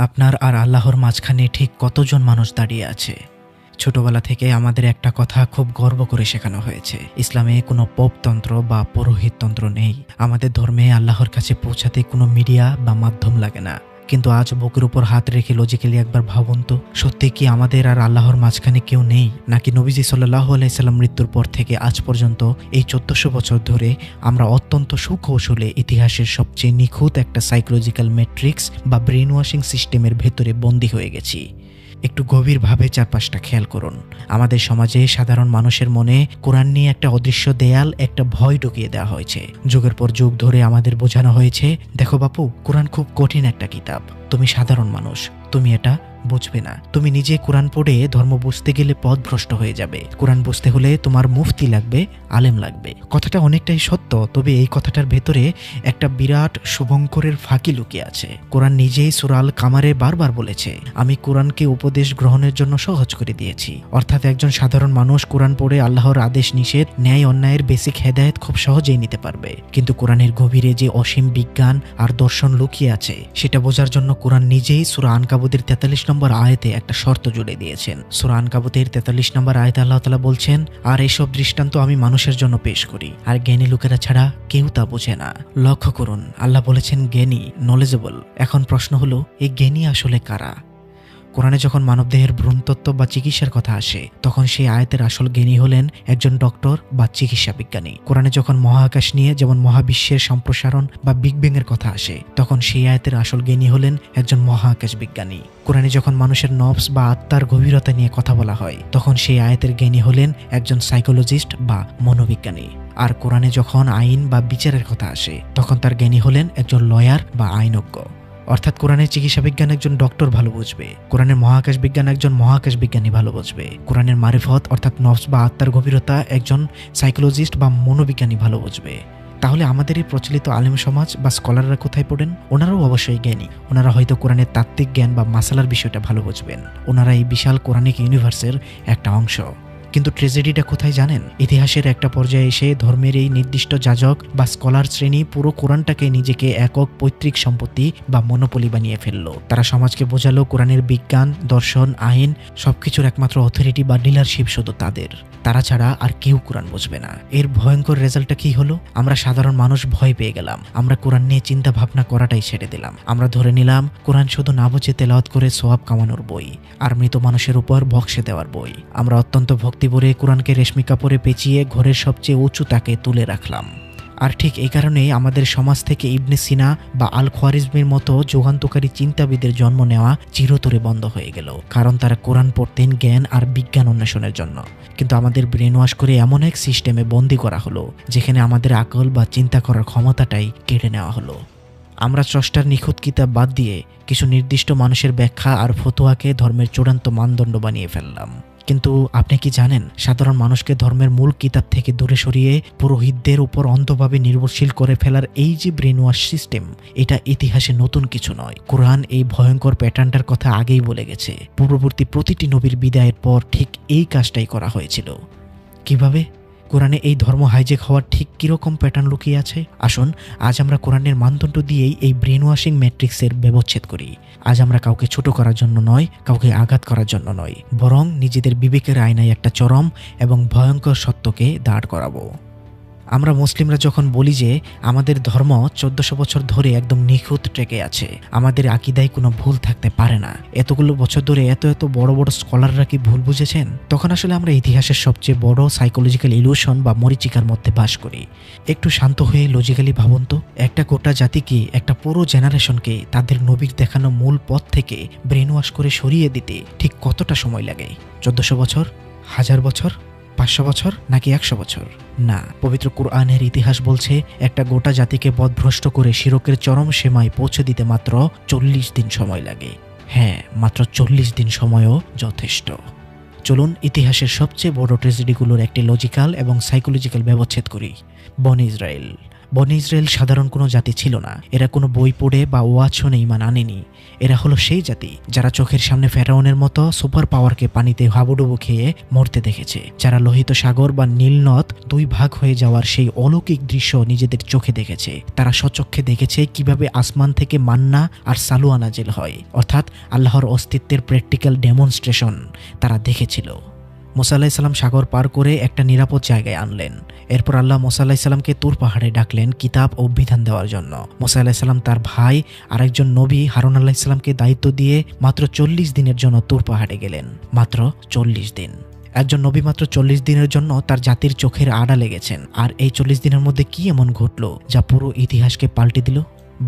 আপনার আর আল্লাহর মাঝখানে ঠিক কতজন মানুষ দাঁড়িয়ে আছে? ছোটবেলা থেকে আমাদের একটা কথা খুব গর্ব করে শেখানো হয়েছে, ইসলামে কোনো পোপতন্ত্র বা পুরোহিততন্ত্র নেই। আমাদের ধর্মে আল্লাহর কাছে পৌঁছাতে কোনো মিডিয়া বা মাধ্যম লাগে না। কিন্তু আজ বুকের উপর হাত রেখে লজিক্যালি একবার ভাবুন তো, সত্যি কি আমাদের আর আল্লাহর মাঝখানে কেউ নেই? নাকি নবীজি সাল্লাল্লাহু আলাইহি সাল্লাম মৃত্যুর পর থেকে আজ পর্যন্ত এই 1400 বছর ধরে আমরা অত্যন্ত সুকৌশলে ইতিহাসের সবচেয়ে নিখুঁত একটা সাইকোলজিক্যাল ম্যাট্রিক্স বা ব্রেন ওয়াশিং সিস্টেমের ভেতরে বন্দী হয়ে গেছি? একটু গভীরভাবে চারপাশটা খেয়াল করুন। আমাদের সমাজে সাধারণ মানুষের মনে কোরআন নিয়ে একটা অদৃশ্য দেয়াল, একটা ভয় ঢুকিয়ে দেওয়া হয়েছে। যুগের পর যুগ ধরে আমাদের বোঝানো হয়েছে, দেখো বাপু, কোরআন খুব কঠিন একটা কিতাব, তুমি সাধারণ মানুষ, তুমি এটা বুঝবে না। তুমি নিজে কোরআন পড়ে ধর্ম বুঝতে গেলে পথভ্রষ্ট হয়ে যাবে। কোরআন বুঝতে হলে তোমার মুফতি লাগবে, আলেম লাগবে। কথাটা অনেকটাই সত্য, তবে এই কথাটার ভেতরে একটা বিরাট শুভঙ্করের ফাঁকি লুকিয়ে আছে। কোরআন নিজেই সূরা আল কামারে বারবার বলেছে, আমি কোরআনকে উপদেশ গ্রহণের জন্য সহজ করে দিয়েছি। অর্থাৎ একজন সাধারণ মানুষ কোরআন পড়ে আল্লাহর আদেশ নিষেধ, ন্যায় অন্যায়ের বেসিক হেদায়েত খুব সহজেই নিতে পারবে। কিন্তু কোরআনের গভীরে যে অসীম বিজ্ঞান আর দর্শন লুকিয়ে আছে, সেটা বোঝার জন্য কোরআন নিজেই সূরা আনকাবুতের 43 নম্বর আয়াতে একটা শর্ত জুড়ে দিয়েছেন। সূরা আনকাবুতের 43 নম্বর আয়াতে আল্লাহ তাআলা বলছেন, আর এসব দৃষ্টান্ত আমি মানুষের জন্য পেশ করি, আর জ্ঞানী লোকেরা ছাড়া কেউ তা বোঝে না। লক্ষ্য করুন, আল্লাহ বলেছেন জ্ঞানী, নলেজেবল। এখন প্রশ্ন হলো, এই জ্ঞানী আসলে কারা? কোরআনে যখন মানবদেহের ভ্রূণতত্ত্ব বা চিকিৎসার কথা আসে, তখন সেই আয়াতের আসল জ্ঞানী হলেন একজন ডক্টর বা চিকিৎসা বিজ্ঞানী। কোরআনে যখন মহাকাশ নিয়ে, যেমন মহাবিশ্বের সম্প্রসারণ বা বিগ ব্যাং এর কথা আসে, তখন সেই আয়াতের আসল জ্ঞানী হলেন একজন মহাকাশ বিজ্ঞানী। কোরআনে যখন মানুষের নফস বা আত্মার গভীরতা নিয়ে কথা বলা হয়, তখন সেই আয়াতের জ্ঞানী হলেন একজন সাইকোলজিস্ট বা মনোবিজ্ঞানী। আর কোরআনে যখন আইন বা বিচারের কথা আসে, তখন তার জ্ঞানী হলেন একজন লয়ার বা আইনজ্ঞ। অর্থাৎ কোরআনের চিকিৎসা বিজ্ঞান একজন ডক্টর ভালো বুঝবে, কোরআনের মহাকাশ বিজ্ঞান একজন মহাকাশ বিজ্ঞানী ভালো বুঝবে, কোরআনের মারিফত অর্থাৎ নফস বা আত্মার গভীরতা একজন সাইকোলজিস্ট বা মনোবিজ্ঞানী ভালো বুঝবে। তাহলে আমাদের এই প্রচলিত আলেম সমাজ বা স্কলাররা কোথায় পড়েন? ওনারাও অবশ্যই জ্ঞানী। ওনারা হয়তো কোরআনের তাত্ত্বিক জ্ঞান বা মাসালার বিষয়টা ভালো বুঝবেন। ওনারা এই বিশাল কোরআনিক ইউনিভার্সের একটা অংশ। কিন্তু ট্রেজেডিটা কোথায় জানেন? ইতিহাসের একটা পর্যায়ে এসে ধর্মের এই নির্দিষ্ট যাজক বা স্কলার শ্রেণী পুরো কোরআনটাকে নিজেকে একক পৈতৃক সম্পত্তি বা মনোপলি বানিয়ে ফেললো। তারা সমাজকে বোঝালো কোরআনের বিজ্ঞান, দর্শন, আইন সবকিছুর একমাত্র অথরিটি বা ডিলারশিপ শুধু তাদের, তারা ছাড়া আর কেউ কোরআন বুঝবে না। এর ভয়ঙ্কর রেজাল্টটা কি হলো? আমরা সাধারণ মানুষ ভয় পেয়ে গেলাম। আমরা কোরআন নিয়ে চিন্তা ভাবনা করাটাই ছেড়ে দিলাম। আমরা ধরে নিলাম কোরআন শুধু না বুঝে তেলাওয়াত করে সওয়াব কামানোর বই, আর মৃত মানুষের উপর বক্সে দেওয়ার বই। আমরা অত্যন্ত ভক্তি ভরে কোরআনকে রেশমি কাপড়ে পেঁচিয়ে ঘরের সবচেয়ে উঁচু তাকে তুলে রাখলাম। আর ঠিক এই কারণেই আমাদের সমাজ থেকে ইবনে সিনা বা আল খোয়ারিজমির মতো যুগান্তকারী চিন্তাবিদের জন্ম নেওয়া চিরতরে বন্ধ হয়ে গেল। কারণ তারা কোরআন পড়তেন জ্ঞান আর বিজ্ঞান অন্বেষণের জন্য। কিন্তু আমাদের ব্রেন ওয়াশ করে এমন এক সিস্টেমে বন্দী করা হলো, যেখানে আমাদের আকল বা চিন্তা করার ক্ষমতাটাই কেড়ে নেওয়া হলো। আমরা স্রষ্টার নিখুঁত কিতাব বাদ দিয়ে কিছু নির্দিষ্ট মানুষের ব্যাখ্যা আর ফতোয়াকে ধর্মের চূড়ান্ত মানদণ্ড বানিয়ে ফেললাম। কিন্তু আপনি কি জানেন, সাধারণ মানুষকে ধর্মের মূল কিতাব থেকে দূরে সরিয়ে পুরোহিতদের উপর অন্ধভাবে নির্ভরশীল করে ফেলার এই যে ব্রেন ওয়াশ সিস্টেম, এটা ইতিহাসে নতুন কিছু নয়। কোরআন এই ভয়ঙ্কর প্যাটার্নটার কথা আগেই বলে গেছে। পূর্ববর্তী প্রতিটি নবীর বিদায়ের পর ঠিক এই কাজটাই করা হয়েছিল। কিভাবে? কোরআনে এই ধর্ম হাইজেক হওয়ার ঠিক কিরকম প্যাটার্ন লুকিয়ে আছে? আসুন আজ আমরা কোরআনের মানদণ্ড দিয়েই এই ব্রেন ওয়াশিং ম্যাট্রিক্সের ব্যবচ্ছেদ করি। আজ আমরা কাউকে ছোট করার জন্য নয়, কাউকে আঘাত করার জন্য নয়, বরং নিজেদের বিবেকের আয়নায় একটা চরম এবং ভয়ঙ্কর সত্যকে দাঁড় করাবো। আমরা মুসলিমরা যখন বলি যে আমাদের ধর্ম 1400 বছর ধরে একদম নিখুঁত ট্র্যাকে আছে, আমাদের আকীদায় কোনো ভুল থাকতে পারে না, এতগুলো বছর ধরে এত বড় বড় স্কলাররা কি ভুল বুঝেছেন? তখন আসলে আমরা ইতিহাসের সবচেয়ে বড় সাইকোলজিক্যাল ইলিউশন বা মরিচিকার মধ্যে বাস করি। একটু শান্ত হয়ে লজিক্যালি ভাবুন তো, একটা গোটা জাতিকে, একটা পুরো জেনারেশনকে তাদের নবীর দেখানো মূল পথ থেকে ব্রেন ওয়াশ করে সরিয়ে দিতে ঠিক কতটা সময় লাগে? 1400 বছর, 1000 বছর, 500 বছর, নাকি 100 বছর? না, পবিত্র কুরআনের ইতিহাস বলছে একটা গোটা জাতিকে পথভ্রষ্ট করে শিরকের চরম সীমায় পৌঁছে দিতে মাত্র 40 দিন সময় লাগে। হ্যাঁ, মাত্র 40 দিন সময়ও যথেষ্ট। চলুন ইতিহাসের সবচেয়ে বড় ট্র্যাজেডিগুলোর একটি লজিক্যাল এবং সাইকোলজিক্যাল ব্যবচ্ছেদ করি। বনি ইসরায়েল। বনী ইসরায়েল সাধারণ কোনো জাতি ছিল না। এরা কোনো বই পড়ে বা ওয়াজ শুনে ঈমান আনেনি। এরা হলো সেই জাতি যারা চোখের সামনে ফেরাউনের মতো সুপার পাওয়ারকে পানিতে হাবুডুবু খেয়ে মরতে দেখেছে, যারা লোহিত সাগর বা নীলনদ দুই ভাগ হয়ে যাওয়ার সেই অলৌকিক দৃশ্য নিজেদের চোখে দেখেছে। তারা স্বচক্ষে দেখেছে কিভাবে আসমান থেকে মান্না আর সালুয়া নাজিল হয়, অর্থাৎ আল্লাহর অস্তিত্বের প্র্যাকটিক্যাল ডেমনস্ট্রেশন তারা দেখেছিল। মুসা আলাইহিস সালাম সাগর পার করে একটা নিরাপদ জায়গায় আনলেন। এরপর আল্লাহ মুসা আলাইহিস সালামকে তুর পাহাড়ে ডাকলেন কিতাব ও বিধান দেওয়ার জন্য। মুসা আলাইহিস সালাম তার ভাই আরেকজন নবী হারুন আলাইহিস সালামকে দায়িত্ব দিয়ে মাত্র 40 দিনের জন্য তুর পাহাড়ে গেলেন। মাত্র 40 দিন। একজন নবী মাত্র 40 দিনের জন্য তার জাতির চোখের আড়ালে গেছেন। আর এই 40 দিনের মধ্যে কি এমন ঘটলো যা পুরো ইতিহাসকে পাল্টে দিল?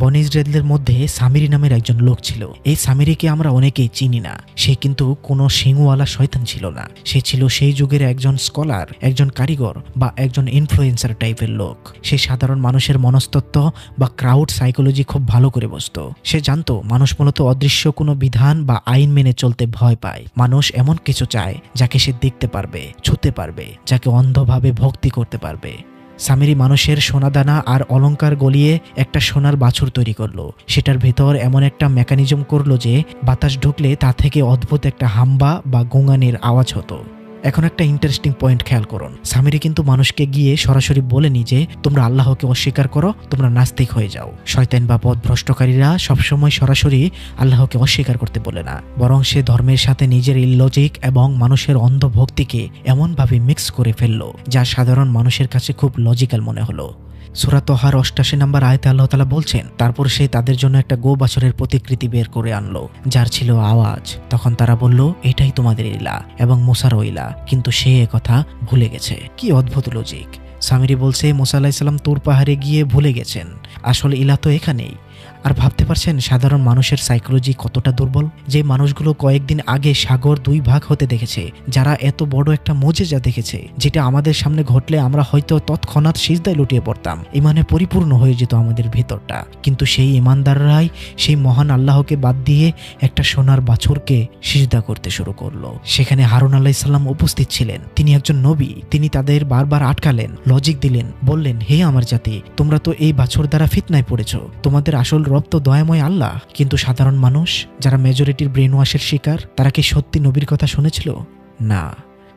বনী ইসরায়েলদের মধ্যে সামিরি নামের একজন লোক ছিল। এই সামিরিকে আমরা অনেকেই চিনি না। সে কিন্তু কোনো সিংওয়ালা শয়তান ছিল না। সে ছিল সেই যুগের একজন স্কলার, একজন কারিগর বা একজন ইনফ্লুয়েন্সার টাইপের লোক। সে সাধারণ মানুষের মনস্তত্ত্ব বা ক্রাউড সাইকোলজি খুব ভালো করে বুঝতো। সে জানতো মানুষ মূলত অদৃশ্য কোনো বিধান বা আইন মেনে চলতে ভয় পায়। মানুষ এমন কিছু চায় যাকে সে দেখতে পারবে, ছুঁতে পারবে, যাকে অন্ধভাবে ভক্তি করতে পারবে। সামিরি মানুষের সোনাদানা আর অলংকার গলিয়ে একটা সোনার বাছুর তৈরি করলো। সেটার ভেতর এমন একটা মেকানিজম করলো যে বাতাস ঢুকলে তা থেকে অদ্ভুত একটা হাম্বা বা গোঙানির আওয়াজ হতো। এখন একটা ইন্টারেস্টিং পয়েন্ট খেয়াল করুন। সামিরি কিন্তু মানুষকে গিয়ে সরাসরি বলেনি যে তোমরা আল্লাহকে অস্বীকার করো, তোমরা নাস্তিক হয়ে যাও। শয়তান বা পথভ্রষ্টকারীরা সবসময় সরাসরি আল্লাহকে অস্বীকার করতে বলে না, বরং সে ধর্মের সাথে নিজের ইললজিক এবং মানুষের অন্ধভক্তিকে এমনভাবে মিক্স করে ফেললো যা সাধারণ মানুষের কাছে খুব লজিক্যাল মনে হলো। সূরা তহার 88 নম্বর আয়াতে আল্লাহ তাআলা বলছেন, তারপর সে তাদের জন্য একটা গো বাছরের প্রতিকৃতি বের করে আনলো যার ছিল আওয়াজ। তখন তারা বলল, এটাই তোমাদের ইলা এবং মুসারও ইলা, কিন্তু সে একথা ভুলে গেছে। কি অদ্ভুত লজিক! সামিরি বলছে মুসা আলাইহিস সালাম তুর পাহাড়ে গিয়ে ভুলে গেছেন, আসলে ইলা তো এখানেই। আর ভাবতে পারছেন সাধারণ মানুষের সাইকোলজি কতটা দুর্বল? যে মানুষগুলো কয়েকদিন আগে সাগর দুই ভাগ হতে দেখেছে, যারা এত বড় একটা মুজিজা দেখেছে যেটা আমাদের সামনে ঘটলে আমরা হয়তো তৎক্ষণাৎ সিজদায় লুটিয়ে পড়তাম, ইমানে পরিপূর্ণ হয়ে যেত আমাদের ভেতরটা। কিন্তু সেই ইমানদাররাই সেই মহান আল্লাহকে বাদ দিয়ে একটা সোনার বাছুরকে সিজদা করতে শুরু করলো। সেখানে হারুন আলাইহিস সালাম উপস্থিত ছিলেন। তিনি একজন নবী। তিনি তাদের বারবার আটকালেন, লজিক দিলেন, বললেন, হে আমার জাতি, তোমরা তো এই বাছুর দ্বারা ফিতনায় পড়েছো, তোমাদের আসল রব তো দয়াময় আল্লাহ। কিন্তু সাধারণ মানুষ যারা মেজরিটির ব্রেন ওয়াশের শিকার, তারা কি সত্যি নবীর কথা শুনেছিল? না।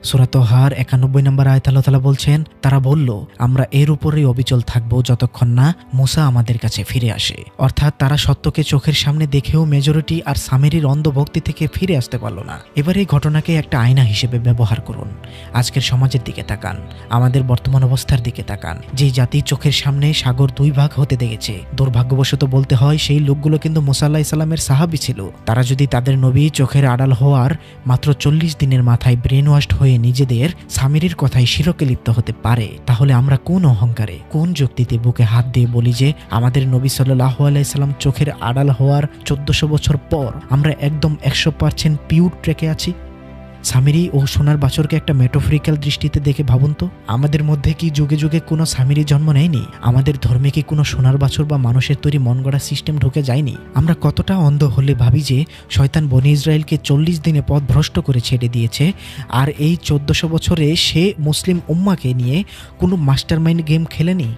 সূরা তহার 91 নম্বর আয়াত আল্লাহ তাআলা বলছেন, তারা বলল, আমরা এর উপরেই অবিচল থাকবো যতক্ষণ না মুসা আমাদের কাছে ফিরে আসে। অর্থাৎ তারা সত্যকে চোখের সামনে দেখেও মেজরিটি আর সামিরির অন্ধভক্তি থেকে ফিরে আসতে পারল না। এবার এই ঘটনাকে একটা আয়না হিসেবে ব্যবহার করুন। আজকের সমাজের দিকে তাকান, আমাদের বর্তমান অবস্থার দিকে তাকান। যে জাতি চোখের সামনে সাগর দুই ভাগ হতে দেখেছে, দুর্ভাগ্যবশত বলতে হয় সেই লোকগুলো কিন্তু মুসা আলাইহিস সালামের সাহাবী ছিল। তারা যদি তাদের নবী চোখের আড়াল হওয়ার মাত্র 40 দিনের মাথায় ব্রেন ওয়াশড হয়ে নিজেদের সামিরির কথায় শিরকে লিপ্ত হতে পারে, তাহলে আমরা কোন অহংকারে, কোন যুক্তিতে বুকে হাত দিয়ে বলি যে আমাদের নবী সাল্লাল্লাহু আলাইহি সাল্লাম চোখের আড়াল হওয়ার 1400 বছর পর আমরা একদম 100% পিওর ট্র্যাকে আছি? সামিরি ও সোনার বাছরকে একটা মেটাফরিক্যাল দৃষ্টিতে দেখে ভাবুন তো, আমাদের মধ্যে কি যুগে যুগে কোনো সামিরি জন্ম নেয়নি? আমাদের ধর্মে কি কোনো সোনার বাছর বা মানুষের তৈরি মন গড়া সিস্টেম ঢুকে যায়নি? আমরা কতটা অন্ধ হলে ভাবি যে শয়তান বনী ইসরায়েলকে 40 দিনে পথ ভ্রষ্ট করে ছেড়ে দিয়েছে, আর এই 1400 বছরে সে মুসলিম উম্মাকে নিয়ে কোনো মাস্টারমাইন্ড গেম খেলেনি?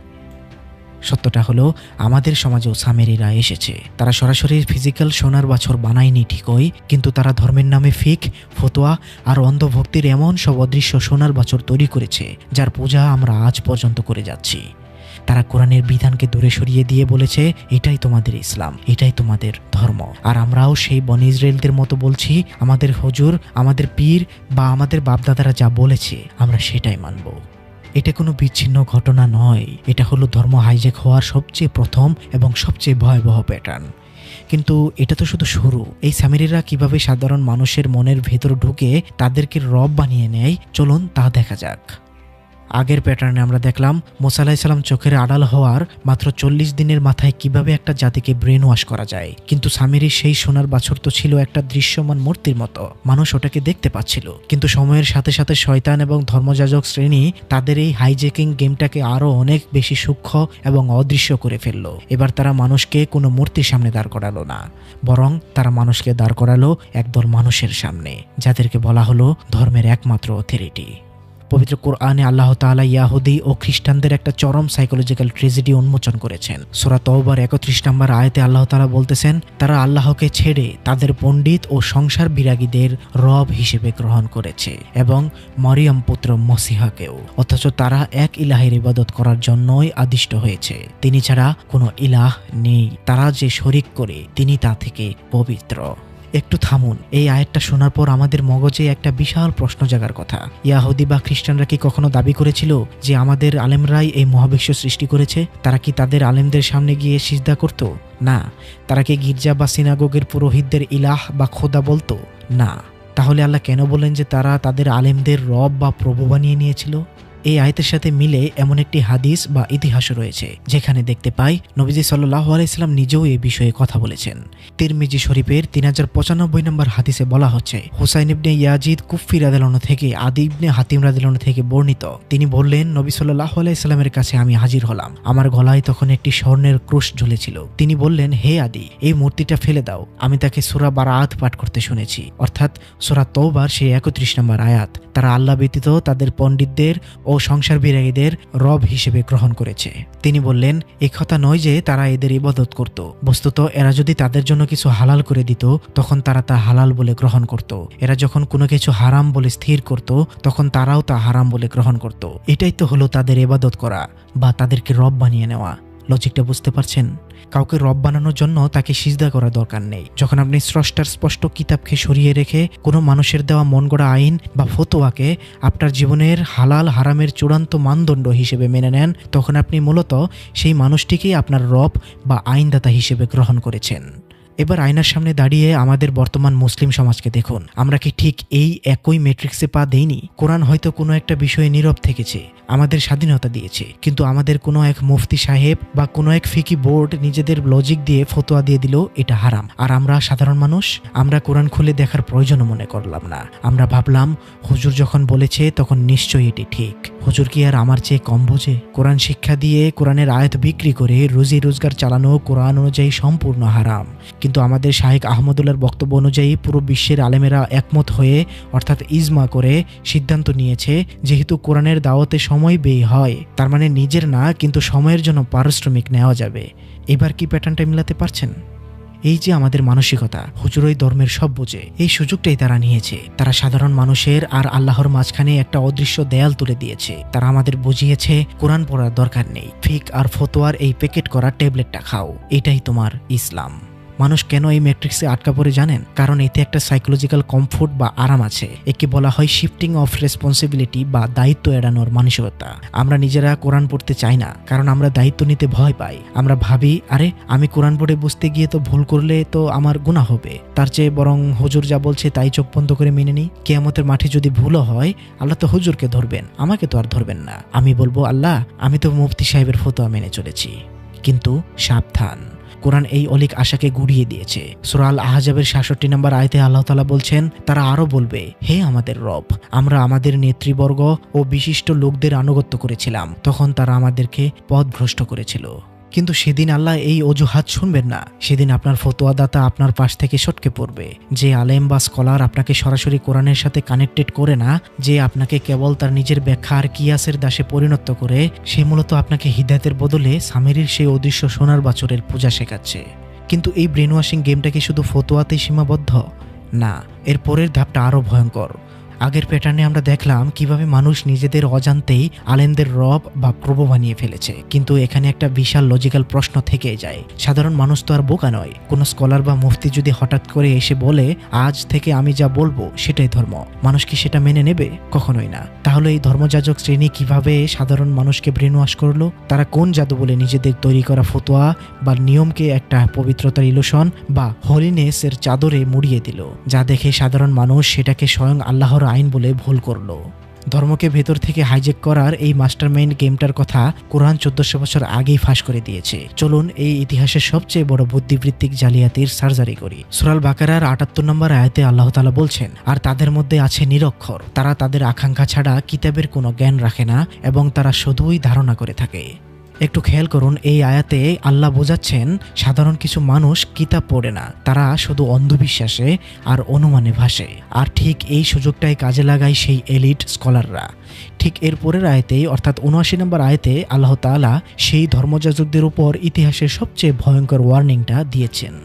সত্যটা হলো আমাদের সমাজেও সামেরিরা এসেছে। তারা সরাসরি ফিজিক্যাল সোনার বাছর বানায়নি ঠিকই, কিন্তু তারা ধর্মের নামে ফিক, ফতোয়া আর অন্ধভক্তির এমন সব অদৃশ্য সোনার বাছর তৈরি করেছে যার পূজা আমরা আজ পর্যন্ত করে যাচ্ছি। তারা কোরআনের বিধানকে দূরে সরিয়ে দিয়ে বলেছে, এটাই তোমাদের ইসলাম, এটাই তোমাদের ধর্ম। আর আমরাও সেই বনী ইসরায়েলদের মতো বলছি, আমাদের হুজুর, আমাদের পীর বা আমাদের বাপদাদারা যা বলেছে আমরা সেটাই মানব। এটা কোনো বিচ্ছিন্ন ঘটনা নয়, এটা হলো ধর্ম হাইজ্যাক হওয়ার সবচেয়ে প্রথম এবং সবচেয়ে ভয়াবহ প্যাটার্ন। কিন্তু এটা তো শুধু শুরু। এই সামিরিরা কিভাবে সাধারণ মানুষের মনের ভেতর ঢুকে তাদেরকে রব বানিয়ে নেয়, চলুন তা দেখা যাক। আগের প্যাটার্নে আমরা দেখলাম মুসা আলাইহিস সালাম চোখের আড়াল হওয়ার মাত্র 40 দিনের মাথায় কিভাবে একটা জাতিকে ব্রেন ওয়াশ করা যায়। কিন্তু সামিরির সেই সোনার বাছর তো ছিল একটা দৃশ্যমান মূর্তির মতো, মানুষ ওটাকে দেখতে পাচ্ছিল। কিন্তু সময়ের সাথে সাথে শয়তান এবং ধর্মযাজক শ্রেণী তাদের এই হাইজ্যাকিং গেমটাকে আরো অনেক বেশি সূক্ষ্ম এবং অদৃশ্য করে ফেললো। এবার তারা মানুষকে কোনো মূর্তির সামনে দাঁড় করালো না, বরং তারা মানুষকে দাঁড় করালো একদল মানুষের সামনে, যাদেরকে বলা হলো ধর্মের একমাত্র অথরিটি। পবিত্র কোরআনে আল্লাহ তাআলা ইয়াহুদি ও খ্রিস্টানদের একটা চরম সাইকোলজিক্যাল ট্র্যাজেডি উন্মোচন করেছেন। সূরা তওবার ৩১ নম্বর আয়াতে আল্লাহ তাআলা বলতেছেন, তারা আল্লাহকে ছেড়ে তাদের পণ্ডিত ও সংসার বিরাগীদের রব হিসেবে গ্রহণ করেছে এবং মরিয়ম পুত্র মসিহাকেও, অথচ তারা এক ইলাহের ইবাদত করার জন্যই আদিষ্ট হয়েছে। তিনি ছাড়া কোনো ইলাহ নেই, তারা যে শরিক করে তিনি তা থেকে পবিত্র। একটু থামুন, এই আয়াতটা শোনার পর আমাদের মগজে একটা বিশাল প্রশ্ন জাগার কথা। ইয়াহুদি বা খ্রিস্টানরা কি কখনো দাবি করেছিল যে আমাদের আলেমরাই এই মহাবিশ্ব সৃষ্টি করেছে? তারা কি তাদের আলেমদের সামনে গিয়ে সিজদা করত? না। তারা কি গির্জা বা সিনাগোগের পুরোহিতদের ইলাহ বা খোদা বলতো? না। তাহলে আল্লাহ কেন বলেন যে তারা তাদের আলেমদের রব বা প্রভু বানিয়ে নিয়েছিল? এই আয়াতের সাথে মিলে এমন একটি হাদিস বা ইতিহাসও রয়েছে যেখানে দেখতে পাই নবীজি সাল্লাল্লাহু আলাইহি সাল্লাম নিজেও এই বিষয়ে কথা বলেছেন। তিরমিজি শরীফের 3095 নম্বর হাদিসে বলা হচ্ছে, হুসাইন ইবনে ইয়াজিদ কুফি রাদিয়াল্লাহু আনহু থেকে আদি ইবনে হাতিম রাদিয়াল্লাহু আনহু থেকে বর্ণিত, তিনি বললেন, নবী সাল্লাল্লাহু আলাইহি সাল্লামের কাছে আমি হাজির হলাম। আমার গলায় তখন একটি স্বর্ণের ক্রুশ ঝুলেছিল। তিনি বললেন, হে আদি, এই মূর্তিটা ফেলে দাও। আমি তাকে সূরা বারাআত পাঠ করতে শুনেছি, অর্থাৎ সূরা তওবার সেই 31 নম্বর আয়াত। তারা আল্লাহ ব্যতীত তাদের পণ্ডিতদের ও সংসার বিরাগীদের রব হিসেবে গ্রহণ করেছে। তিনি বললেন, এই কথা নয় যে তারা এদের ইবাদত করত, বস্তুত এরা যদি তাদের জন্য কিছু হালাল করে দিত তখন তারা তা হালাল বলে গ্রহণ করত। এরা যখন কোনো কিছু হারাম বলে স্থির করত তখন তারাও তা হারাম বলে গ্রহণ করত। এটাই তো হলো তাদের ইবাদত করা বা তাদেরকে রব বানিয়ে নেওয়া। লজিকটা বুঝতে পারছেন? কাউকে রব বানানোর জন্য তাকে সিজদা করার দরকার নেই। যখন আপনি স্রষ্টার স্পষ্ট কিতাবকে সরিয়ে রেখে কোনো মানুষের দেওয়া মন গড়া আইন বা ফতোয়াকে আপনার জীবনের হালাল হারামের চূড়ান্ত মানদণ্ড হিসেবে মেনে নেন, তখন আপনি মূলত সেই মানুষটিকেই আপনার রব বা আইনদাতা হিসেবে গ্রহণ করেছেন। এবার আয়নার সামনে দাঁড়িয়ে আমাদের বর্তমান মুসলিম সমাজকে দেখুন। আমরা কি ঠিক এই একই ম্যাট্রিক্সে পা দেইনি? কোরআন হয়তো কোনো একটা বিষয়ে নীরব থেকেছে, আমাদের স্বাধীনতা দিয়েছে, কিন্তু আমাদের কোনো এক মুফতি সাহেব বা কোনো এক ফিকি বোর্ড নিজেদের লজিক দিয়ে ফতোয়া দিয়ে দিল এটা হারাম। আর আমরা সাধারণ মানুষ, আমরা কোরআন খুলে দেখার প্রয়োজনও মনে করলাম না। আমরা ভাবলাম হুজুর যখন বলেছে তখন নিশ্চয়ই এটি ঠিক। হুজুর কি আর আমার চেয়ে কম বোঝে? কোরআন শিক্ষা দিয়ে কোরআনের আয়াত বিক্রি করে রুজি রোজগার চালানো কোরআন অনুযায়ী সম্পূর্ণ হারাম। কিন্তু আমাদের শাহেখ আহমদুল্লাহর বক্তব্য অনুযায়ী পুরো বিশ্বের আলেমেরা একমত হয়ে অর্থাৎ ইজমা করে সিদ্ধান্ত নিয়েছে, যেহেতু কোরআনের দাওয়াতে সময় ব্যয় হয়, তার মানে নিজের না কিন্তু সময়ের জন্য পারিশ্রমিক নেওয়া যাবে। এবার কি প্যাটার্নটা মিলাতে পারছেন? এই যে আমাদের মানসিকতা, হুজুর ওই ধর্মের সব বোঝে, এই সুযোগটাই তারা নিয়েছে। তারা সাধারণ মানুষের আর আল্লাহর মাঝখানে একটা অদৃশ্য দেয়াল তুলে দিয়েছে। তারা আমাদের বুঝিয়েছে কোরআন পড়ার দরকার নেই, ফিক আর ফতোয়ার এই প্যাকেট করা ট্যাবলেটটা খাও, এটাই তোমার ইসলাম। মানুষ কেন এই ম্যাট্রিক্সে আটকা পড়ে জানেন? কারণ এতে একটা সাইকোলজিক্যাল কমফোর্ট বা আরাম আছে। একে বলা হয় শিফটিং অফ রেসপন্সিবিলিটি বা দায়িত্ব এড়ানোর মানসিকতা। আমরা নিজেরা কোরআন পড়তে চাই না, কারণ আমরা দায়িত্ব নিতে ভয় পাই। আমরা ভাবি, আরে আমি কোরআন পড়ে বুঝতে গিয়ে তো ভুল করলে তো আমার গুনাহ হবে, তার চেয়ে বরং হুজুর যা বলছে তাই চোখ বন্ধ করে মেনে নিই। কিয়ামতের মাঠে যদি ভুলও হয়, আল্লাহ তো হুজুরকে ধরবেন, আমাকে তো আর ধরবেন না। আমি বলবো, আল্লাহ আমি তো মুফতি সাহেবের ফতোয়া মেনে চলেছি। কিন্তু সাবধান, কোরআন এই অলিক আশাকে গুড়িয়ে দিয়েছে। সূরা আল আহজাবের 66 নম্বর আয়াতে আল্লাহ তাআলা বলছেন, তারা আরো বলবে, হে আমাদের রব, আমরা আমাদের নেতৃবর্গ ও বিশিষ্ট লোকদের আনুগত্য করেছিলাম, তখন তারা আমাদেরকে পথভ্রষ্ট করেছিল। কিন্তু সেদিন আল্লাহ এই অজুহাত শুনবেন না। সেদিন আপনার ফতোয়াদাতা আপনার পাশ থেকে সটকে পড়বে। যে আলেম বা স্কলার আপনাকে সরাসরি কোরআনের সাথে কানেক্টেড করে না, যে আপনাকে কেবল তার নিজের ব্যাখ্যা আর কিয়াসের দাসে পরিণত করে, সে মূলত আপনাকে হিদায়াতের বদলে সামেরির সেই অদৃশ্য সোনার বাছরের পূজা শেখাচ্ছে। কিন্তু এই ব্রেন ওয়াশিং গেমটা কি শুধু ফতোয়াতেই সীমাবদ্ধ? না, এর পরের ধাপটা আরো ভয়ঙ্কর। আগের প্যাটার্নে আমরা দেখলাম কিভাবে মানুষ নিজেদের অজান্তেই আলেমদের রব বা প্রভু বানিয়ে ফেলেছে, কিন্তু এখানে একটা বিশাল লজিক্যাল প্রশ্ন থেকেই যায়। সাধারণ মানুষ তো আর বোকা নয়। কোনো স্কলার বা মুফতি যদি হঠাৎ করে এসে বলে, আজ থেকে আমি যা বলবো সেটাই ধর্ম, মানুষ কি সেটা মেনে নেবে? কখনোই না। তাহলে এই ধর্মযাজক শ্রেণী কিভাবে সাধারণ মানুষকে ব্রেন ওয়াশ করলো? তারা কোন জাদু বলে নিজেদের তৈরি করা ফতোয়া বা নিয়মকে একটা পবিত্রতার ইলুশন বা হলিনেস এর চাদরে মুড়িয়ে দিল, যা দেখে সাধারণ মানুষ সেটাকে স্বয়ং আল্লাহর আইন বলে ভুল করলো। ধর্মকে ভেতর থেকে হাইজেক করার এই মাস্টারমাইন্ড গেমটার কথা কোরআন 1400 বছর আগেই ফাঁস করে দিয়েছে। চলুন এই ইতিহাসের সবচেয়ে বড় বুদ্ধিবৃত্তিক জালিয়াতির সার্জারি করি। সূরা আল বাকারার 78 নম্বর আয়াতে আল্লাহ তাআলা বলছেন, আর তাদের মধ্যে আছে নিরক্ষর, তারা তাদের আকাঙ্ক্ষা ছাড়া কিতাবের কোনো জ্ঞান রাখে না এবং তারা শুধুই ধারণা করে থাকে। একটু খেয়াল করুন, এই আয়াতে আল্লাহ বোঝাচ্ছেন সাধারণ কিছু মানুষ কিতাব পড়ে না, তারা শুধু অন্ধবিশ্বাসে আর অনুমানে ভাসে। আর ঠিক এই সুযোগটাই কাজে লাগায় সেই এলিট স্কলাররা। ঠিক এর পরের আয়াতেই অর্থাৎ ৭৯ নম্বর আয়াতে আল্লাহ তাআলা সেই ধর্মযাজকদের উপর ইতিহাসের সবচেয়ে ভয়ঙ্কর ওয়ার্নিংটা দিয়েছেন।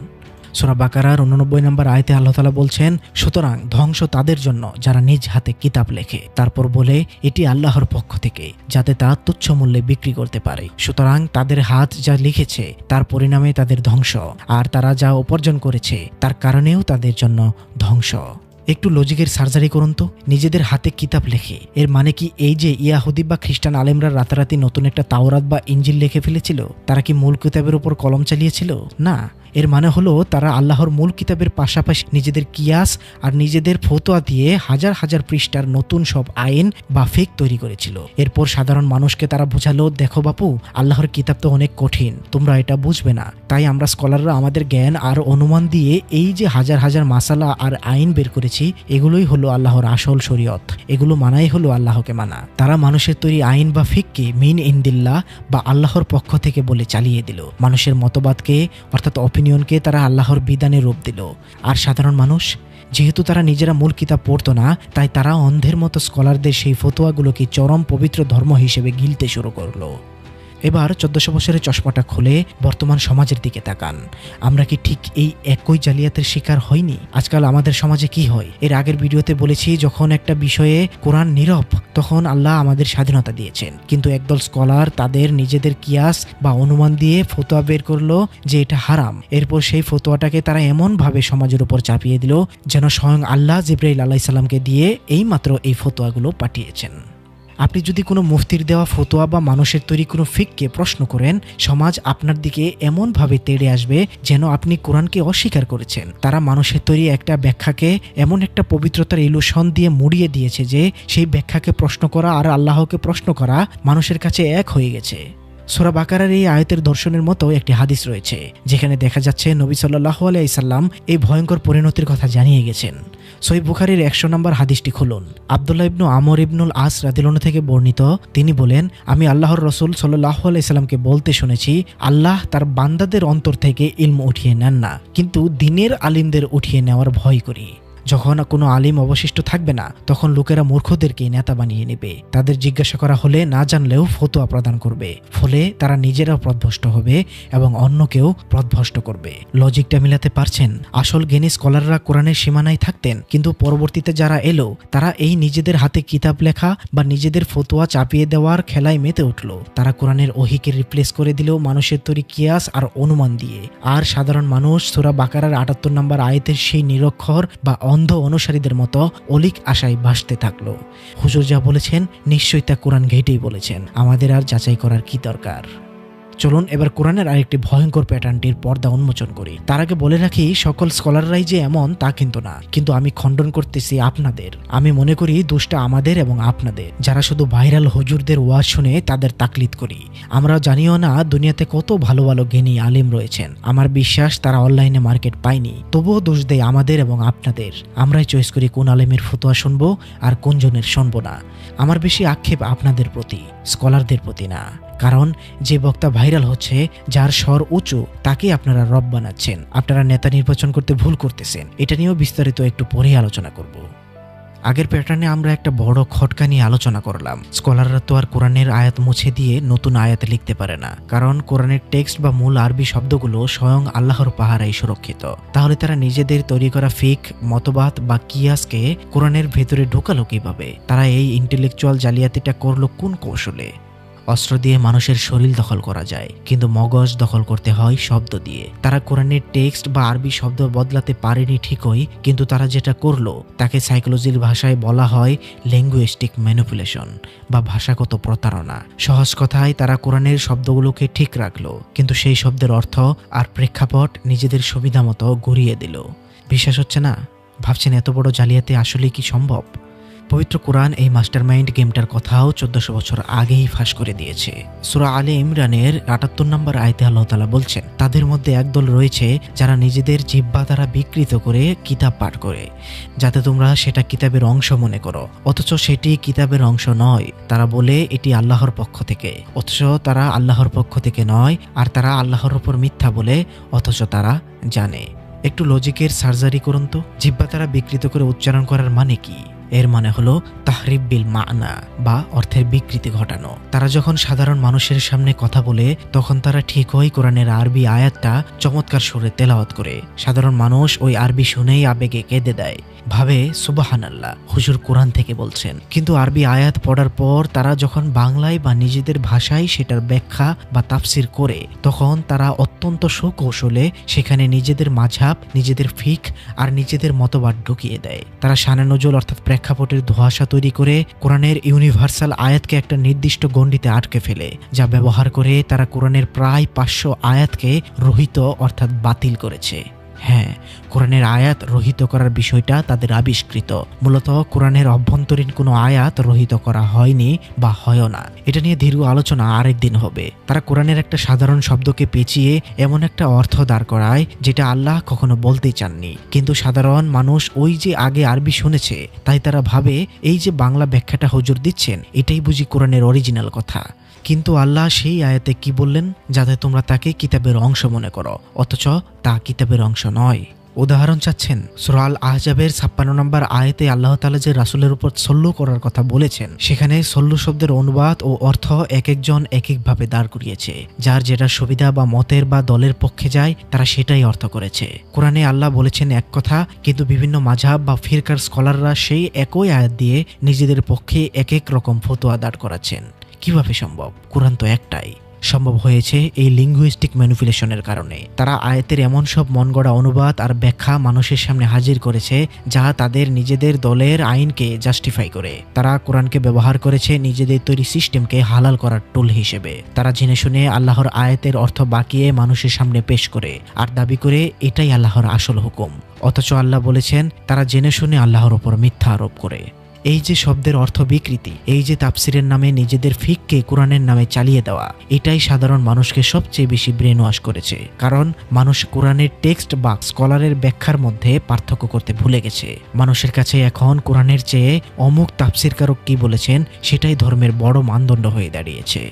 সূরা বাকারার ৮৯ নম্বর আয়াতে আল্লাহ তাআলা বলছেন, সুতরাং ধ্বংস তাদের জন্য যারা নিজ হাতে কিতাব লেখে, তারপর বলে এটি আল্লাহর পক্ষ থেকে, যাতে তা তুচ্ছ মূল্যে বিক্রি করতে পারে। সুতরাং তাদের হাত যা লিখেছে তার পরিণামে তাদের ধ্বংস, আর তারা যা উপার্জন করেছে তার কারণেও তাদের জন্য ধ্বংস। একটু লজিকের সার্জারি করুন তো। নিজেদের হাতে কিতাব লেখে, এর মানে কি এই যে ইয়াহুদি বা খ্রিস্টান আলেমরা রাতারাতি নতুন একটা তাওরাত বা ইঞ্জিল লিখে ফেলেছিল? তারা কি মূল কিতাবের উপর কলম চালিয়েছিল? না, এর মানে হলো তারা আল্লাহর মূল কিতাবের পাশাপাশি নিজেদের কিয়াস আর নিজেদের ফতোয়া দিয়ে হাজার হাজার পৃষ্ঠার নতুন সব আইন বা ফিক তৈরি করেছিল। এরপর সাধারণ মানুষকে তারা বোঝালো, দেখো বাপু, আল্লাহর কিতাব তো অনেক কঠিন, তোমরা এটা বুঝবে না। তাই আমরা স্কলাররা আমাদের জ্ঞান আর অনুমান দিয়ে এই যে হাজার হাজার মাসালা আর আইন বের করেছি, এগুলোই হলো আল্লাহর আসল শরীয়ত, এগুলো মানাই হলো আল্লাহকে মানা। তারা মানুষের তৈরি আইন বা ফিককে মিন ইন্দিল্লাহ বা আল্লাহর পক্ষ থেকে বলে চালিয়ে দিল। মানুষের মতবাদকে অর্থাৎ অপিনিয়নকে তারা আল্লাহর বিধানে রূপ দিল। আর সাধারণ মানুষ, যেহেতু তারা নিজেরা মূল কিতাব পড়তো না, তাই তারা অন্ধের মতো স্কলারদের সেই ফতোয়াগুলোকে চরম পবিত্র ধর্ম হিসেবে গিলতে শুরু করলো। এবার ১৪০০ বছরের চশমাটা খুলে বর্তমান সমাজের দিকে তাকান। আমরা কি ঠিক এই একই জালিয়াতের শিকার হইনি? আজকাল আমাদের সমাজে কি হয়? এর আগের ভিডিওতে বলেছি, যখন একটা বিষয়ে কোরআন নীরব, তখন আল্লাহ আমাদের স্বাধীনতা দিয়েছেন, কিন্তু একদল স্কলার তাদের নিজেদের কিয়াস বা অনুমান দিয়ে ফতোয়া বের করলো যে এটা হারাম। এরপর সেই ফতোয়াটাকে তারা এমনভাবে সমাজের উপর চাপিয়ে দিল যেন স্বয়ং আল্লাহ জিবরাইল আলাইহিস সালামকে দিয়ে এইমাত্র এই ফতোয়াগুলো পাঠিয়েছেন। আপনি যদি কোনো মুফতির দেওয়া ফতোয়া বা মানুষের তৈরি কোনো ফিককে প্রশ্ন করেন, সমাজ আপনার দিকে এমনভাবে তেড়ে আসবে যেন আপনি কোরআনকে অস্বীকার করেছেন। তারা মানুষের তৈরি একটা ব্যাখ্যাকে এমন একটা পবিত্রতার ইলুশন দিয়ে মুড়িয়ে দিয়েছে যে সেই ব্যাখ্যাকে প্রশ্ন করা আর আল্লাহকে প্রশ্ন করা মানুষের কাছে এক হয়ে গেছে। সূরা বাকারার এই আয়াতের দর্শনের মতো একটি হাদিস রয়েছে, যেখানে দেখা যাচ্ছে নবী সাল্লাল্লাহু আলাইহি সাল্লাম এই ভয়ঙ্কর পরিণতির কথা জানিয়ে গেছেন। সহিহ বুখারীর ১০০ নম্বর হাদিসটি খুলুন। আব্দুল্লাহ ইবনু আমর ইবনুল আস রাদিয়াল্লাহু থেকে বর্ণিত, তিনি বলেন, আমি আল্লাহর রাসূল সাল্লাল্লাহু আলাইহি সাল্লামকে বলতে শুনেছি, আল্লাহ তার বান্দাদের অন্তর থেকে ইলম উঠিয়ে নেন না, কিন্তু দ্বীনের আলিমদের উঠিয়ে নেওয়ার ভয় করি। যখন কোনো আলিম অবশিষ্ট থাকবে না, তখন লোকেরা মূর্খদেরকে নেতা বানিয়ে নেবে। তাদের জিজ্ঞাসা করা হলে না জানলেও ফতোয়া প্রদান করবে, ফলে তারা নিজেরাও পথভ্রষ্ট হবে এবং অন্যকেও পথভ্রষ্ট করবে। লজিকটা মিলাতে পারছেন? আসল জ্ঞানী স্কলাররা কোরআনের সীমানায় থাকতেন, কিন্তু পরবর্তীতে যারা এলো তারা এই নিজেদের হাতে কিতাব লেখা বা নিজেদের ফতোয়া চাপিয়ে দেওয়ার খেলায় মেতে উঠল। তারা কোরআনের ওহীকে রিপ্লেস করে দিল মানুষের তৈরি কিয়াস আর অনুমান দিয়ে। আর সাধারণ মানুষ সূরা বাকারার ৭৮ নম্বর আয়াতের সেই নিরক্ষর বা অন্ধ অনুসারীদের মতো অলিক আশায় ভাসতে থাকলো। হুজুর যা বলেছেন নিশ্চয়ই তা কোরআন ঘেটেই বলেছেন, আমাদের আর যাচাই করার কি দরকার? চলুন এবার কোরআনের আরেকটি ভয়ঙ্কর প্যাটার্নটির পর্দা উন্মোচন করি। তার আগে বলে রাখি, সকল স্কলাররাই যে এমন তা কিন্তু না, কিন্তু আমি খণ্ডন করতেছি আপনাদের। আমি মনে করি দোষটা আমাদের এবং আপনাদের, যারা শুধু ভাইরাল হুজুরদের ওয়াজ শুনে তাদের তাকলিদ করি। আমরা জানিও না দুনিয়াতে কত ভালো ভালো জ্ঞানী আলিম রয়েছেন। আমার বিশ্বাস তারা অনলাইনে মার্কেট পায়নি, তবুও দোষ দেয় আমাদের এবং আপনাদের। আমরাই চয়েস করি কোন আলিমের ফতোয়া শুনবো আর কোন জনের শুনবো না। আমার বেশি আক্ষেপ আপনাদের প্রতি, স্কলারদের প্রতি না। কারণ যে বক্তা ভাইরাল হচ্ছে, যার স্বর উঁচু, তাকে আপনারা রব বানাচ্ছেন। আপনারা নেতা নির্বাচন করতে ভুল করতেছেন। এটা নিয়েও বিস্তারিত একটু পরে আলোচনা করব। আগের প্যাটার্নে আমরা একটা বড় খটকা নিয়ে আলোচনা করলাম। স্কলাররা তো আর কোরআনের আয়াত মুছে দিয়ে নতুন আয়াত লিখতে পারে না, কারণ কোরআনের টেক্সট বা মূল আরবি শব্দগুলো স্বয়ং আল্লাহর পাহারায় সুরক্ষিত। তাহলে তারা নিজেদের তৈরি করা ফিক, মতবাদ বা কিয়াসকে কোরআনের ভেতরে ঢোকালো কিভাবে? তারা এই ইন্টেলেকচুয়াল জালিয়াতিটা করলো কোন কৌশলে? অস্ত্র দিয়ে মানুষের শরীর দখল করা যায়, কিন্তু মগজ দখল করতে হয় শব্দ দিয়ে। তারা কোরআনের টেক্সট বা আরবি শব্দ বদলাতে পারেনি ঠিকই, কিন্তু তারা যেটা করলো তাকে সাইকোলজির ভাষায় বলা হয় লিঙ্গুইস্টিক ম্যানিপুলেশন বা ভাষাগত প্রতারণা। সহজ কথায় তারা কোরআনের শব্দগুলোকে ঠিক রাখলো, কিন্তু সেই শব্দের অর্থ আর প্রেক্ষাপট নিজেদের সুবিধা মতো ঘুরিয়ে দিল। বিশ্বাস হচ্ছে না? ভাবছেন এত বড় জালিয়াতি আসলে কি সম্ভব? পবিত্র কোরআন এই মাস্টারমাইন্ড গেমটার কথাও 1400 বছর আগেই ফাঁস করে দিয়েছে। সূরা আলে ইমরানের 78 নম্বর আয়াতে আল্লাহ তাআলা বলছেন, তাদের মধ্যে একদল রয়েছে যারা নিজেদের জিহ্বা দ্বারা বিকৃত করে কিতাব পাঠ করে, যাতে তোমরা সেটা কিতাবের অংশ মনে করো, অথচ সেটি কিতাবের অংশ নয়। তারা বলে এটি আল্লাহর পক্ষ থেকে, অথচ তারা আল্লাহর পক্ষ থেকে নয়। আর তারা আল্লাহর উপর মিথ্যা বলে, অথচ তারা জানে। একটু লজিকের সার্জারি করুন তো। জিহ্বা দ্বারা বিকৃত করে উচ্চারণ করার মানে কি? এর মানে হলো তাহরিব বিল মানা, বা অর্থের বিকৃতি ঘটানো। তারা যখন সাধারণ মানুষের সামনে কথা বলে, তখন তারা ঠিক ওই কোরআনের আরবি আয়াতটা চমৎকার সুরে তেলাওয়াত করে। সাধারণ মানুষ ওই আরবি শুনেই আবেগে কেঁদে দেয়, ভাবে সুবহানাল্লাহ, হুজুর কোরআন থেকে বলছেন। কিন্তু আরবি আয়াত পড়ার পর তারা যখন বাংলায় বা নিজেদের ভাষায় সেটার ব্যাখ্যা বা তাফসির করে, তখন তারা অত্যন্ত সুকৌশলে সেখানে নিজেদের মাঝহাব, নিজেদের ফিক আর নিজেদের মতবাদ ঢুকিয়ে দেয়। তারা শানে নজুল অর্থাৎ প্রেক্ষাপটের ধোঁয়াশা তৈরি করে কোরআনের ইউনিভার্সাল আয়াতকে একটা নির্দিষ্ট গণ্ডিতে আটকে ফেলে, যা ব্যবহার করে তারা কোরআনের প্রায় 500 আয়াতকে রহিত অর্থাৎ বাতিল করেছে। হ্যাঁ, কোরআনের আয়াত রহিত করার বিষয়টা তাদের আবিষ্কৃত। মূলত কোরআনের অভ্যন্তরীণ কোনো আয়াত রহিত করা হয়নি বা হয়ও না। এটা নিয়ে দীর্ঘ আলোচনা আরেকদিন হবে। তারা কোরআনের একটা সাধারণ শব্দকে পেঁচিয়ে এমন একটা অর্থ দাঁড় করায় যেটা আল্লাহ কখনো বলতেই চাননি। কিন্তু সাধারণ মানুষ ওই যে আগে আরবি শুনেছে, তাই তারা ভাবে এই যে বাংলা ব্যাখ্যাটা হুজুর দিচ্ছেন, এটাই বুঝি কোরআনের অরিজিনাল কথা। কিন্তু আল্লাহ সেই আয়াতে কি বললেন? যাতে তোমরা তাকে কিতাবের অংশ মনে করো, অথচ তা কিতাবের অংশ নয়। উদাহরণ চাচ্ছেন? সূরা আল আহজাবের 56 নম্বর আয়াতে আল্লাহ তাআলা যে রাসূলের উপর সল্লু করার কথা বলেছেন, সেখানে সল্লু শব্দের অনুবাদ ও অর্থ এক একজন এক একভাবে দাঁড় করিয়েছে। যার যেটা সুবিধা বা মতের বা দলের পক্ষে যায়, তারা সেটাই অর্থ করেছে। কোরআনে আল্লাহ বলেছেন এক কথা, কিন্তু বিভিন্ন মাযহাব বা ফিরকার স্কলাররা সেই একই আয়াত দিয়ে নিজেদের পক্ষে এক এক রকম ফতোয়া দাঁড় করাচ্ছেন। কিভাবে সম্ভব? কোরআন তো একটাই। সম্ভব হয়েছে এই লিঙ্গুইস্টিক ম্যানিপুলেশনের কারণে। তারা আয়াতের এমন সব মনগড়া অনুবাদ আর ব্যাখ্যা মানুষের সামনে হাজির করেছে, যা তাদের নিজেদের দলের আইনকে জাস্টিফাই করে। তারা কোরআনকে ব্যবহার করেছে নিজেদের তৈরি সিস্টেমকে হালাল করার টুল হিসেবে। তারা জেনে শুনে আল্লাহর আয়াতের অর্থ বাঁকিয়ে মানুষের সামনে পেশ করে আর দাবি করে এটাই আল্লাহর আসল হুকুম। অথচ আল্লাহ বলেছেন তারা জেনে শুনে আল্লাহর উপর মিথ্যা আরোপ করে। এই যে শব্দের অর্থ বিকৃতি, এই যে তাফসিরের নামে নিজেদের ফিককে কোরআনের নামে চালিয়ে দেওয়া, এটাই সাধারণ মানুষকে সবচেয়ে বেশি ব্রেন ওয়াশ করেছে। কারণ মানুষ কোরআনের টেক্সট বা স্কলারের ব্যাখ্যার মধ্যে পার্থক্য করতে ভুলে গেছে। মানুষের কাছে এখন কোরআনের চেয়ে অমুক তাফসিরকারক কি বলেছেন সেটাই ধর্মের বড় মানদণ্ড হয়ে দাঁড়িয়েছে।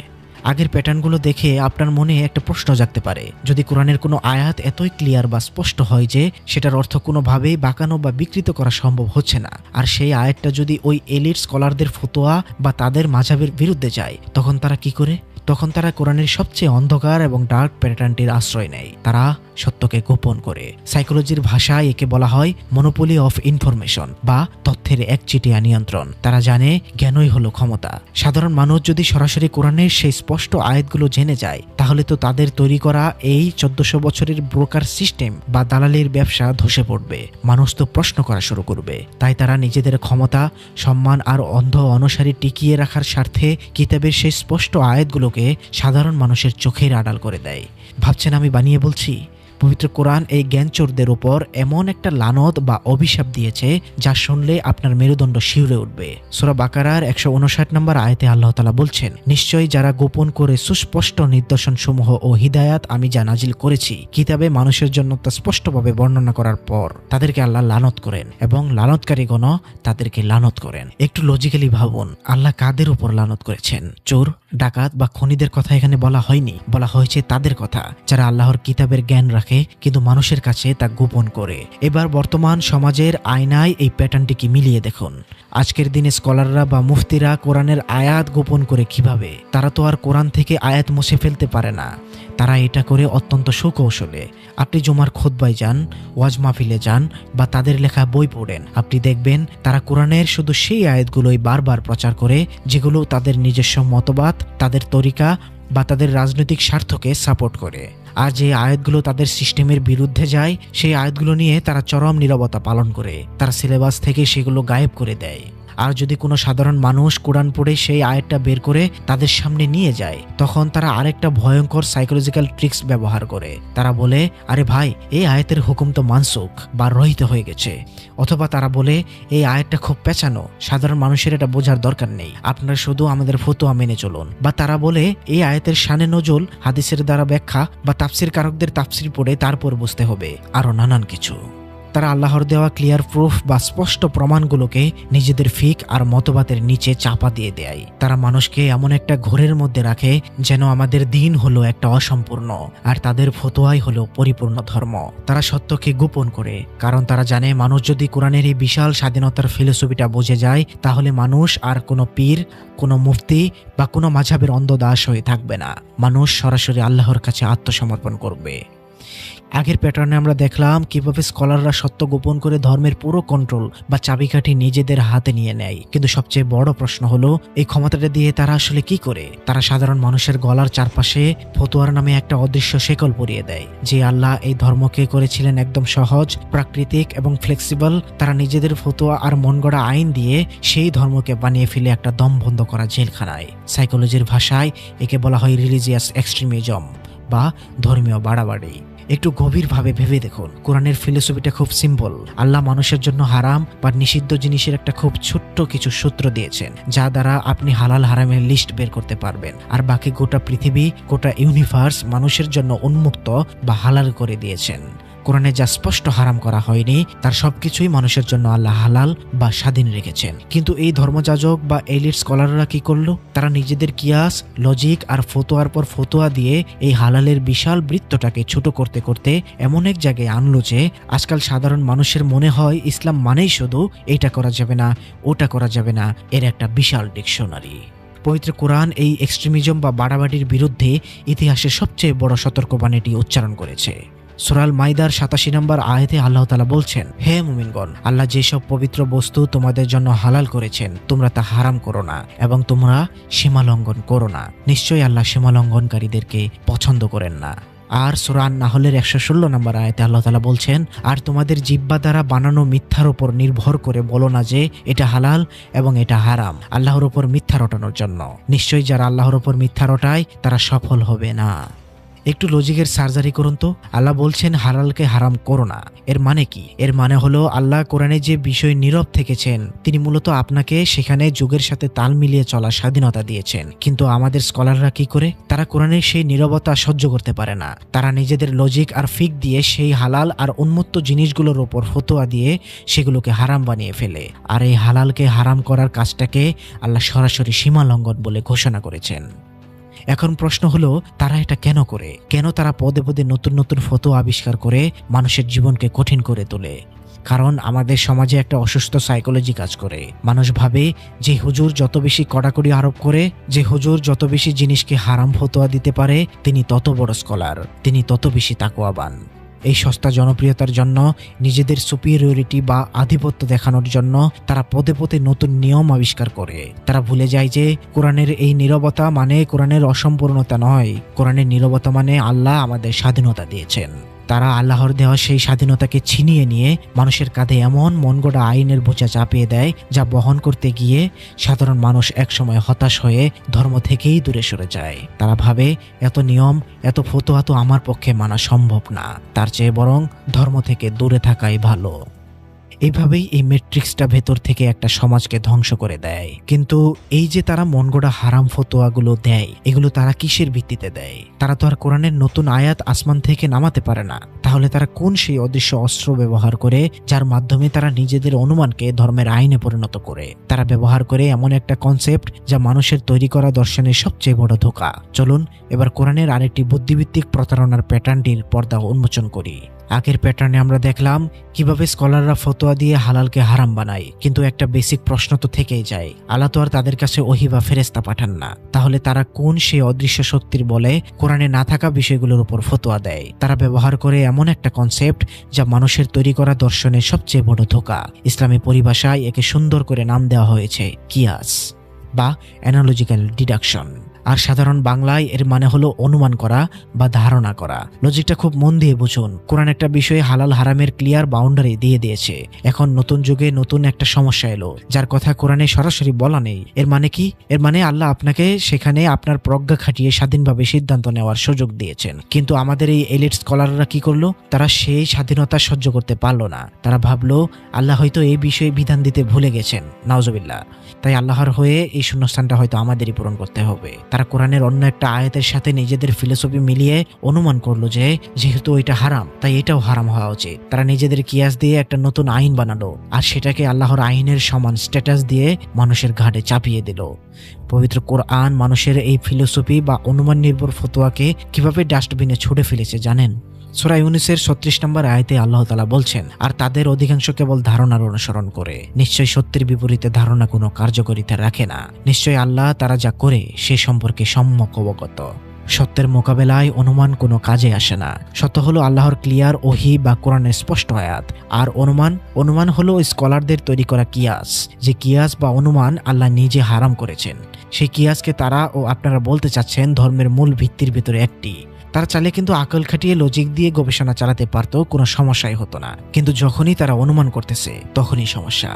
আগের প্যাটার্নগুলো দেখে আপনার মনে একটা প্রশ্ন জাগতে পারে, যদি কোরআনের কোনো আয়াত এতই ক্লিয়ার বা স্পষ্ট হয় যে সেটার অর্থ কোনোভাবেই বাঁকানো বা বিকৃত করা সম্ভব হচ্ছে না, আর সেই আয়াতটা যদি ওই এলিট স্কলারদের ফতোয়া বা তাদের মাযহাবের বিরুদ্ধে যায়, তখন তারা কি করে? তখন তারা কোরআনের সবচেয়ে অন্ধকার এবং ডার্ক প্যাটার্নটির আশ্রয় নেয়। তারা সত্যকে গোপন করে। সাইকোলজির ভাষায় একে বলা হয় মনোপলি অফ ইনফরমেশন বা তথ্যের একচেটিয়া নিয়ন্ত্রণ। তারা জানে জ্ঞানই হলো ক্ষমতা। সাধারণ মানুষ যদি সরাসরি কোরআনের সেই স্পষ্ট আয়াতগুলো জেনে যায়, তাহলে তো তাদের তৈরি করা এই 1400 বছরের ব্রোকার সিস্টেম বা দালালির ব্যবসা ধসে পড়বে। মানুষ তো প্রশ্ন করা শুরু করবে। তাই তারা নিজেদের ক্ষমতা, সম্মান আর অন্ধ অনুসারী টিকিয়ে রাখার স্বার্থে কিতাবের সেই স্পষ্ট আয়াতগুলোকে সাধারণ মানুষের চোখের আড়াল করে দেয়। ভাবছেন আমি বানিয়ে বলছি? পবিত্র কোরআন এই জ্ঞানচোরদের উপর এমন একটা লানত বা অভিশাপ দিয়েছে, যা শুনলে আপনার মেরুদণ্ড শিউরে উঠবে। সূরা বাকারার 159 নম্বর আয়াতে আল্লাহ তাআলা বলছেন, নিশ্চয়ই যারা গোপন করে সুস্পষ্ট নিদর্শন সমূহ ও হিদায়াত আমি যা নাজিল করেছি কিতাবে মানুষের জন্য তা স্পষ্টভাবে বর্ণনা করার পর তাদেরকে আল্লাহ লানত করেন এবং লানতকারীগণ তাদেরকে লানত করেন। একটু লজিক্যালি ভাবুন, আল্লাহ কাদের উপর লানত করেছেন? চোর, ডাকাত বা খনিদের কথা এখানে বলা হয়নি, বলা হয়েছে তাদের কথা যারা আল্লাহর কিতাবের জ্ঞান রাখে কিন্তু মানুষের কাছে তা গোপন করে। এবার বর্তমান সমাজের আয়নায় এই প্যাটার্নটিকে মিলিয়ে দেখুন। আজকের দিনে স্কলাররা বা মুফতিরা কোরআনের আয়াত গোপন করে কিভাবে? তারা তো আর কোরআন থেকে আয়াত মুছে ফেলতে পারে না। তারা এটা করে অত্যন্ত সুকৌশলে। আপনি জুমার খুতবায় যান, ওয়াজ মাহফিলে যান বা তাদের লেখা বই পড়েন, আপনি দেখবেন তারা কোরআনের শুধু সেই আয়াতগুলোই বারবার প্রচার করে যেগুলো তাদের নিজস্ব মতবাদ, তাদের তরিকা বা তাদের রাজনৈতিক স্বার্থকে সাপোর্ট করে। আর যে আয়াতগুলো তাদের সিস্টেমের বিরুদ্ধে যায়, সেই আয়াতগুলো নিয়ে তারা চরম নীরবতা পালন করে। তারা সিলেবাস থেকে সেগুলো গায়েব করে দেয়। আর যদি কোনো সাধারণ মানুষ কোরআন পড়ে সেই আয়াতটা বের করে তাদের সামনে নিয়ে যায়, তখন তারা আরেকটা ভয়ঙ্কর সাইকোলজিক্যাল ট্রিক্স ব্যবহার করে। তারা বলে, আরে ভাই, এই আয়াতের হুকুম তো মানসুখ বা রহিত হয়ে গেছে। অথবা তারা বলে, এই আয়াতটা খুব পেঁচানো, সাধারণ মানুষের এটা বোঝার দরকার নেই, আপনারা শুধু আমাদের ফতোয়া মেনে চলুন। বা তারা বলে, এই আয়াতের শানে নজুল হাদিসের দ্বারা ব্যাখ্যা বা তাফসির কারকদের তাফসির পড়ে তারপর বুঝতে হবে, আরো নানান কিছু। তারা আল্লাহর দেওয়া ক্লিয়ার প্রুফ বা স্পষ্ট প্রমাণগুলোকে নিজেদের ফিক আর মতবাদের নিচে চাপা দিয়ে দেয়। তারা মানুষকে এমন একটা ঘোরের মধ্যে রাখে যেন আমাদের দিন হলো একটা অসম্পূর্ণ আর তাদের ফতোয়াই হলো পরিপূর্ণ ধর্ম। তারা সত্যকে গোপন করে, কারণ তারা জানে মানুষ যদি কোরআনের এই বিশাল স্বাধীনতার ফিলোসফিটা বুঝে যায়, তাহলে মানুষ আর কোনো পীর, কোনো মুফতি বা কোনো মাঝহাবের অন্ধদাস হয়ে থাকবে না। মানুষ সরাসরি আল্লাহর কাছে আত্মসমর্পণ করবে। আগের প্যাটার্নে আমরা দেখলাম কিভাবে স্কলাররা সত্য গোপন করে ধর্মের পুরো কন্ট্রোল বা চাবিকাঠি নিজেদের হাতে নিয়ে নেয়। কিন্তু সবচেয়ে বড় প্রশ্ন হলো, এই ক্ষমতাটা দিয়ে তারা আসলে কি করে? তারা সাধারণ মানুষের গলার চারপাশে ফতোয়ার নামে একটা অদৃশ্য শেকল পরিয়ে দেয়। যে আল্লাহ এই ধর্মকে করেছিলেন একদম সহজ, প্রাকৃতিক এবং ফ্লেক্সিবল, তারা নিজেদের ফতোয়া আর মনগড়া আইন দিয়ে সেই ধর্মকে বানিয়ে ফেলে একটা দম বন্ধ করা জেলখানায়। সাইকোলজির ভাষায় একে বলা হয় রিলিজিয়াস এক্সট্রিমিজম বা ধর্মীয় বাড়াবাড়ি। একটু গভীরভাবে ভেবে দেখুন, কোরআনের ফিলোসফিটা খুব সিম্পল। আল্লাহ মানুষের জন্য হারাম বা নিষিদ্ধ জিনিসের একটা খুব ছোট্ট কিছু সূত্র দিয়েছেন, যা দ্বারা আপনি হালাল হারামের লিস্ট বের করতে পারবেন। আর বাকি গোটা পৃথিবী, গোটা ইউনিভার্স মানুষের জন্য উন্মুক্ত বা হালাল করে দিয়েছেন। কোরআনে যা স্পষ্ট হারাম করা হয়নি, তার সবকিছুই মানুষের জন্য আল্লাহ হালাল বা স্বাধীন রেখেছেন। কিন্তু এই ধর্মযাজক বা এলিট স্কলাররা কি করলো? তারা নিজেদের কিয়াস, লজিক আর ফতোয়ার পর ফতোয়া দিয়ে এই হালালের বিশাল বৃত্তটাকে ছোট করতে করতে এমন এক জায়গায় আনলো যে আজকাল সাধারণ মানুষের মনে হয় ইসলাম মানেই শুধু এটা করা যাবে না, ওটা করা যাবে না, এর একটা বিশাল ডিকশনারি। পবিত্র কোরআন এই এক্সট্রিমিজম বা বাড়াবাড়ির বিরুদ্ধে ইতিহাসের সবচেয়ে বড় সতর্কবাণীটি উচ্চারণ করেছে। সূরা আল মাইদার 87 নম্বর আয়াতে আল্লাহ তাআলা বলছেন, হে মুমিনগণ, আল্লাহ যেসব পবিত্র বস্তু তোমাদের জন্য হালাল করেছেন তোমরা তা হারাম করো না এবং তোমরা সীমা লঙ্ঘন করো না। নিশ্চয়ই আল্লাহ সীমা লঙ্ঘনকারীদেরকে পছন্দ করেন না। আর সূরা আন-নাহলের 116 নম্বর আয়াতে আল্লাহ তাআলা বলছেন, আর তোমাদের জিহ্বা দ্বারা বানানো মিথ্যার উপর নির্ভর করে বলো না যে এটা হালাল এবং এটা হারাম, আল্লাহর উপর মিথ্যা রটানোর জন্য। নিশ্চয়ই যারা আল্লাহর উপর মিথ্যা রটায় তারা সফল হবে না। একটু লজিকের সার্জারি করুন তো। আল্লাহ বলছেন হালালকে হারাম করো না, এর মানে কি? এর মানে হলো আল্লাহ কোরআনে যে বিষয় নীরব থেকেছেন, তিনি মূলত আপনাকে সেখানে যুগের সাথে তাল মিলিয়ে চলার স্বাধীনতা দিয়েছেন। কিন্তু আমাদের স্কলাররা কি করে? তারা কোরআনের সেই নীরবতা সহ্য করতে পারে না। তারা নিজেদের লজিক আর ফিক দিয়ে সেই হালাল আর উন্মুক্ত জিনিসগুলোর উপর ফতোয়া দিয়ে সেগুলোকে হারাম বানিয়ে ফেলে। আর এই হালালকে হারাম করার কাজটাকে আল্লাহ সরাসরি সীমা লঙ্ঘন বলে ঘোষণা করেছেন। এখন প্রশ্ন হলো, তারা এটা কেন করে? কেন তারা পদে পদে নতুন নতুন ফতোয়া আবিষ্কার করে মানুষের জীবনকে কঠিন করে তোলে? কারণ আমাদের সমাজে একটা অসুস্থ সাইকোলজি কাজ করে। মানুষ ভাবে যে হুজুর যত বেশি কড়াকড়ি আরোপ করে, যে হুজুর যত বেশি জিনিসকে হারাম ফতোয়া দিতে পারে, তিনি তত বড় স্কলার, তিনি তত বেশি তাকওয়াবান। এই সস্তা জনপ্রিয়তার জন্য, নিজেদের সুপিরিয়রিটি বা আধিপত্য দেখানোর জন্য তারা পদে পদে নতুন নিয়ম আবিষ্কার করে। তারা ভুলে যায় যে কোরআনের এই নীরবতা মানে কোরআনের অসম্পূর্ণতা নয়, কোরআনের নীরবতা মানে আল্লাহ আমাদের স্বাধীনতা দিয়েছেন। তারা আল্লাহর দেওয়া সেই স্বাধীনতাকে ছিনিয়ে নিয়ে মানুষের কাঁধে এমন মনগড়া আইনের বোঝা চাপিয়ে দেয়, যা বহন করতে গিয়ে সাধারণ মানুষ একসময় হতাশ হয়ে ধর্ম থেকেই দূরে সরে যায়। তারা ভাবে এত নিয়ম, এত ফতোয়া তো আমার পক্ষে মানা সম্ভব না, তার চেয়ে বরং ধর্ম থেকে দূরে থাকাই ভালো। এইভাবেই এই ম্যাট্রিক্সটা ভেতর থেকে একটা সমাজকে ধ্বংস করে দেয়। কিন্তু এই যে তারা মনগড়া হারাম ফতোয়াগুলো দেয়, এগুলো তারা কিসের ভিত্তিতে দেয়? তারা তো আর কোরআনের নতুন আয়াত আসমান থেকে নামাতে পারে না। তাহলে তারা কোন সেই অদৃশ্য অস্ত্র ব্যবহার করে, যার মাধ্যমে তারা নিজেদের অনুমানকে ধর্মের আইনে পরিণত করে? তারা ব্যবহার করে এমন একটা কনসেপ্ট যা মানুষের তৈরি করা দর্শনের সবচেয়ে বড় ধোঁকা। চলুন এবার কোরআনের আরেকটি বুদ্ধিভিত্তিক প্রতারণার প্যাটার্নটির পর্দা উন্মোচন করি। আগের প্যাটার্নে আমরা দেখলাম কিভাবে স্কলাররা ফতোয়া দিয়ে হালালকে হারাম বানায়, কিন্তু একটা বেসিক প্রশ্ন তো থেকেই যায়, আল্লাহ তো আর তাদের কাছে ওহী বা ফেরেশতা পাঠান না। তাহলে তারা কোন সেই অদৃশ্য শক্তির বলে কোরআনে না থাকা বিষয়গুলোর উপর ফতোয়া দেয়? তারা ব্যবহার করে এমন একটা কনসেপ্ট যা মানুষের তৈরি করা দর্শনের সবচেয়ে বড় ধোঁকা। ইসলামী পরিভাষায় একে সুন্দর করে নাম দেওয়া হয়েছে কিয়াস বা অ্যানালজিক্যাল ডিডাকশন। আর সাধারণ বাংলায় এর মানে হলো অনুমান করা বা ধারণা করা। লজিকটা খুব মন দিয়ে বুঝুন। কোরআন একটা বিষয়ে হালাল হারামের ক্লিয়ার বাউন্ডারি দিয়ে দিয়েছে। এখন নতুন যুগে নতুন একটা সমস্যা এলো, যার কথা কোরআনে সরাসরি বলা নেই। এর মানে কি? এর মানে আল্লাহ আপনাকে সেখানে আপনার প্রজ্ঞা খাটিয়ে স্বাধীনভাবে সিদ্ধান্ত নেওয়ার সুযোগ দিয়েছেন। কিন্তু আমাদের এই এলিট স্কলাররা কি করলো? তারা সেই স্বাধীনতা সহ্য করতে পারলো না। তারা ভাবলো আল্লাহ হয়তো এই বিষয়ে বিধান দিতে ভুলে গেছেন, নাউজুবিল্লাহ। তাই আল্লাহর হয়ে এই শূন্যস্থানটা হয়তো আমাদেরই পূরণ করতে হবে। তারা কোরআনের অন্য একটা আয়াতের সাথে নিজেদের ফিলোসফি মিলিয়ে অনুমান করলো যে যেহেতু এটা হারাম তাই এটাও হারাম হওয়া উচিত। তারা নিজেদের কিয়াস দিয়ে একটা নতুন আইন বানালো, আর সেটাকে আল্লাহর আইনের সমান স্ট্যাটাস দিয়ে মানুষের ঘাড়ে চাপিয়ে দিল। পবিত্র কোরআন মানুষের এই ফিলোসফি বা অনুমান নির্ভর ফতোয়াকে কিভাবে ডাস্টবিনে ছুড়ে ফেলেছে জানেন? সূরা ইউনূসের ৩৬ নম্বর আয়াতে আল্লাহ তাআলা বলছেন, আর তাদের অধিকাংশ কেবল ধারণার অনুসরণ করে। নিশ্চয়ই সত্যের বিপরীতে ধারণা কোনো কার্যকারিতা রাখে না। নিশ্চয়ই আল্লাহ তারা যা করে সে সম্পর্কে সম্যক অবগত। সত্যের মোকাবেলায় অনুমান কোনো কাজে আসে না। সত্য হলো আল্লাহর ক্লিয়ার ওহী বা কোরআনের স্পষ্ট আয়াত। আর অনুমান হলো স্কলারদের তৈরি করা কিয়াস, যে কিয়াস বা অনুমান আল্লাহ নিজে হারাম করেছেন। সেই কিয়াসকে তারা ও আপনারা বলতে চাচ্ছেন ধর্মের মূল ভিত্তির ভিতরে একটি। তারা চাইলে কিন্তু আকল খাটিয়ে লজিক দিয়ে গবেষণা চালাতে পারতো, কোনো সমস্যাই হতো না। কিন্তু যখনই তারা অনুমান করতেছে তখনই সমস্যা।